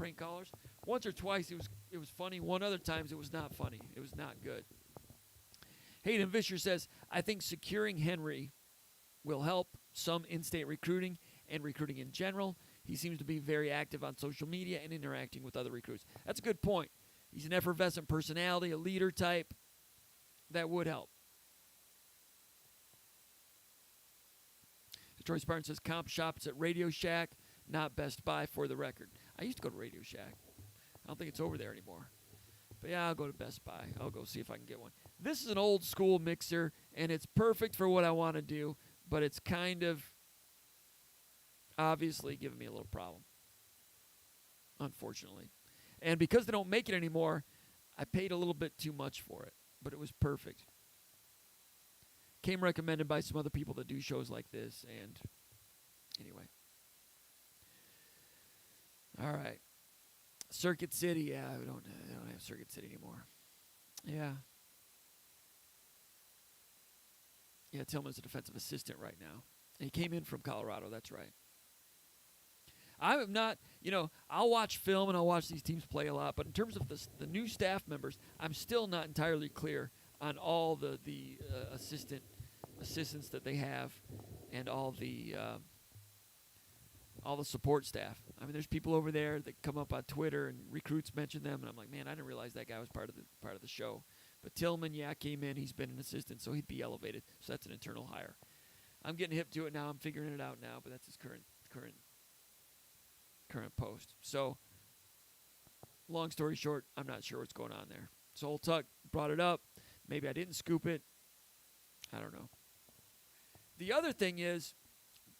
Once or twice it was funny. One other times it was not funny. It was not good. Hayden Vischer says, I think securing Henry will help some in-state recruiting and recruiting in general. He seems to be very active on social media and interacting with other recruits. That's a good point. He's an effervescent personality, a leader type. That would help. Detroit Spartan says, comp shops at Radio Shack, not Best Buy for the record. I used to go to Radio Shack. I don't think it's over there anymore. But yeah, I'll go to Best Buy. I'll go see if I can get one. This is an old school mixer, and it's perfect for what I want to do, but it's kind of obviously giving me a little problem, unfortunately. And because they don't make it anymore, I paid a little bit too much for it, but it was perfect. Came recommended by some other people that do shows like this, and anyway. All right. Circuit City, yeah, they don't have Circuit City anymore. Yeah. Yeah, Tillman's a defensive assistant right now. And he came in from Colorado, that's right. I'm not, I'll watch film and I'll watch these teams play a lot, but in terms of the new staff members, I'm still not entirely clear on all the assistants that they have and all the support staff. I mean, there's people over there that come up on Twitter and recruits mention them, and I'm like, man, I didn't realize that guy was part of the show. But Tillman, came in. He's been an assistant, so he'd be elevated. So that's an internal hire. I'm getting hip to it now. I'm figuring it out now, but that's his current post. So, long story short, I'm not sure what's going on there. So Old Tuck brought it up. Maybe I didn't scoop it. I don't know. The other thing is,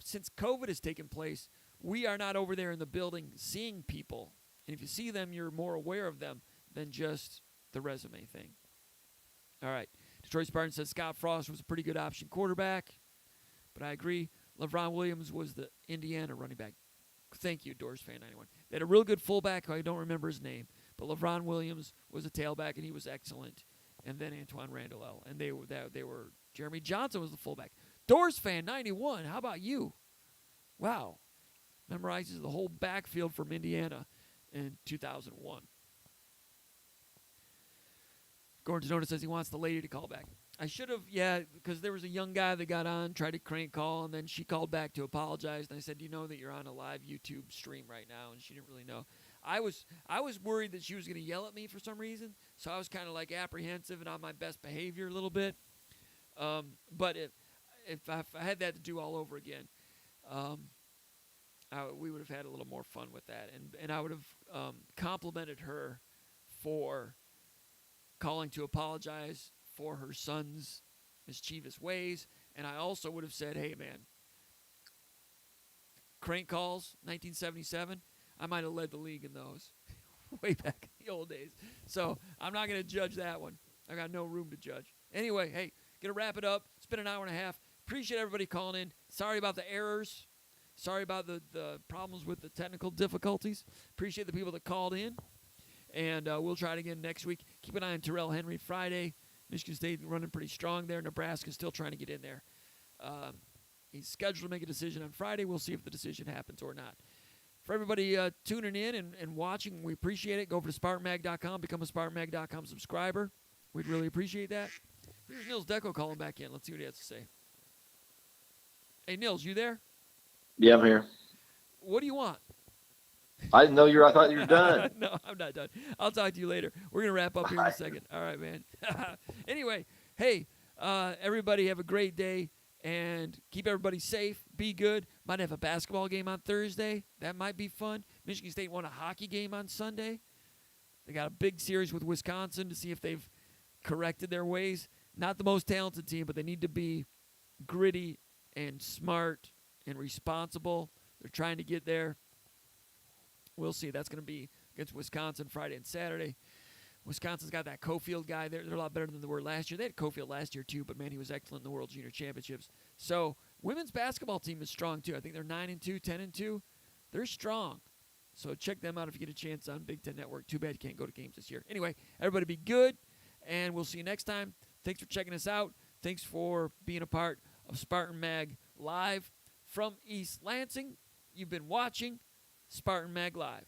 since COVID has taken place, we are not over there in the building seeing people. And if you see them, you're more aware of them than just the resume thing. All right. Detroit Spartan says Scott Frost was a pretty good option quarterback, but I agree. LeVron Williams was the Indiana running back. Thank you, Doors Fan 91. They had a real good fullback. I don't remember his name, but LeVron Williams was a tailback, and he was excellent. And then Antoine Randall, and they were Jeremy Johnson was the fullback. Doors Fan 91. How about you? Wow, memorizes the whole backfield from Indiana in 2001. Gordon Denota says he wants the lady to call back. I should have, because there was a young guy that got on, tried to crank call, and then she called back to apologize. And I said, do you know that you're on a live YouTube stream right now? And she didn't really know. I was worried that she was going to yell at me for some reason, so I was kind of like apprehensive and on my best behavior a little bit. But if I had that to do all over again, we would have had a little more fun with that. And I would have complimented her for calling to apologize for her son's mischievous ways. And I also would have said, hey, man, crank calls, 1977, I might have led the league in those way back in the old days. So I'm not going to judge that one. I got no room to judge. Anyway, hey, going to wrap it up. It's been an hour and a half. Appreciate everybody calling in. Sorry about the errors. Sorry about the problems with the technical difficulties. Appreciate the people that called in. And we'll try it again next week. Keep an eye on Terrell Henry Friday. Michigan State running pretty strong there. Nebraska's still trying to get in there. He's scheduled to make a decision on Friday. We'll see if the decision happens or not. For everybody tuning in and watching, we appreciate it. Go over to SpartanMag.com. Become a SpartanMag.com subscriber. We'd really appreciate that. Here's Nils Deco calling back in. Let's see what he has to say. Hey, Nils, you there? Yeah, I'm here. What do you want? I didn't know I thought you were done. No, I'm not done. I'll talk to you later. We're going to wrap up here in a second. All right, man. Anyway, hey, everybody have a great day and keep everybody safe. Be good. Might have a basketball game on Thursday. That might be fun. Michigan State won a hockey game on Sunday. They got a big series with Wisconsin to see if they've corrected their ways. Not the most talented team, but they need to be gritty and smart and responsible. They're trying to get there. We'll see. That's going to be against Wisconsin Friday and Saturday. Wisconsin's got that Cofield guy. They're a lot better than they were last year. They had Cofield last year too, but man, he was excellent in the World Junior Championships. So women's basketball team is strong too. I think they're 9-2, 10-2. They're strong. So check them out if you get a chance on Big Ten Network. Too bad you can't go to games this year. Anyway, everybody be good, and we'll see you next time. Thanks for checking us out. Thanks for being a part of Spartan Mag Live from East Lansing. You've been watching Spartan Mag Live.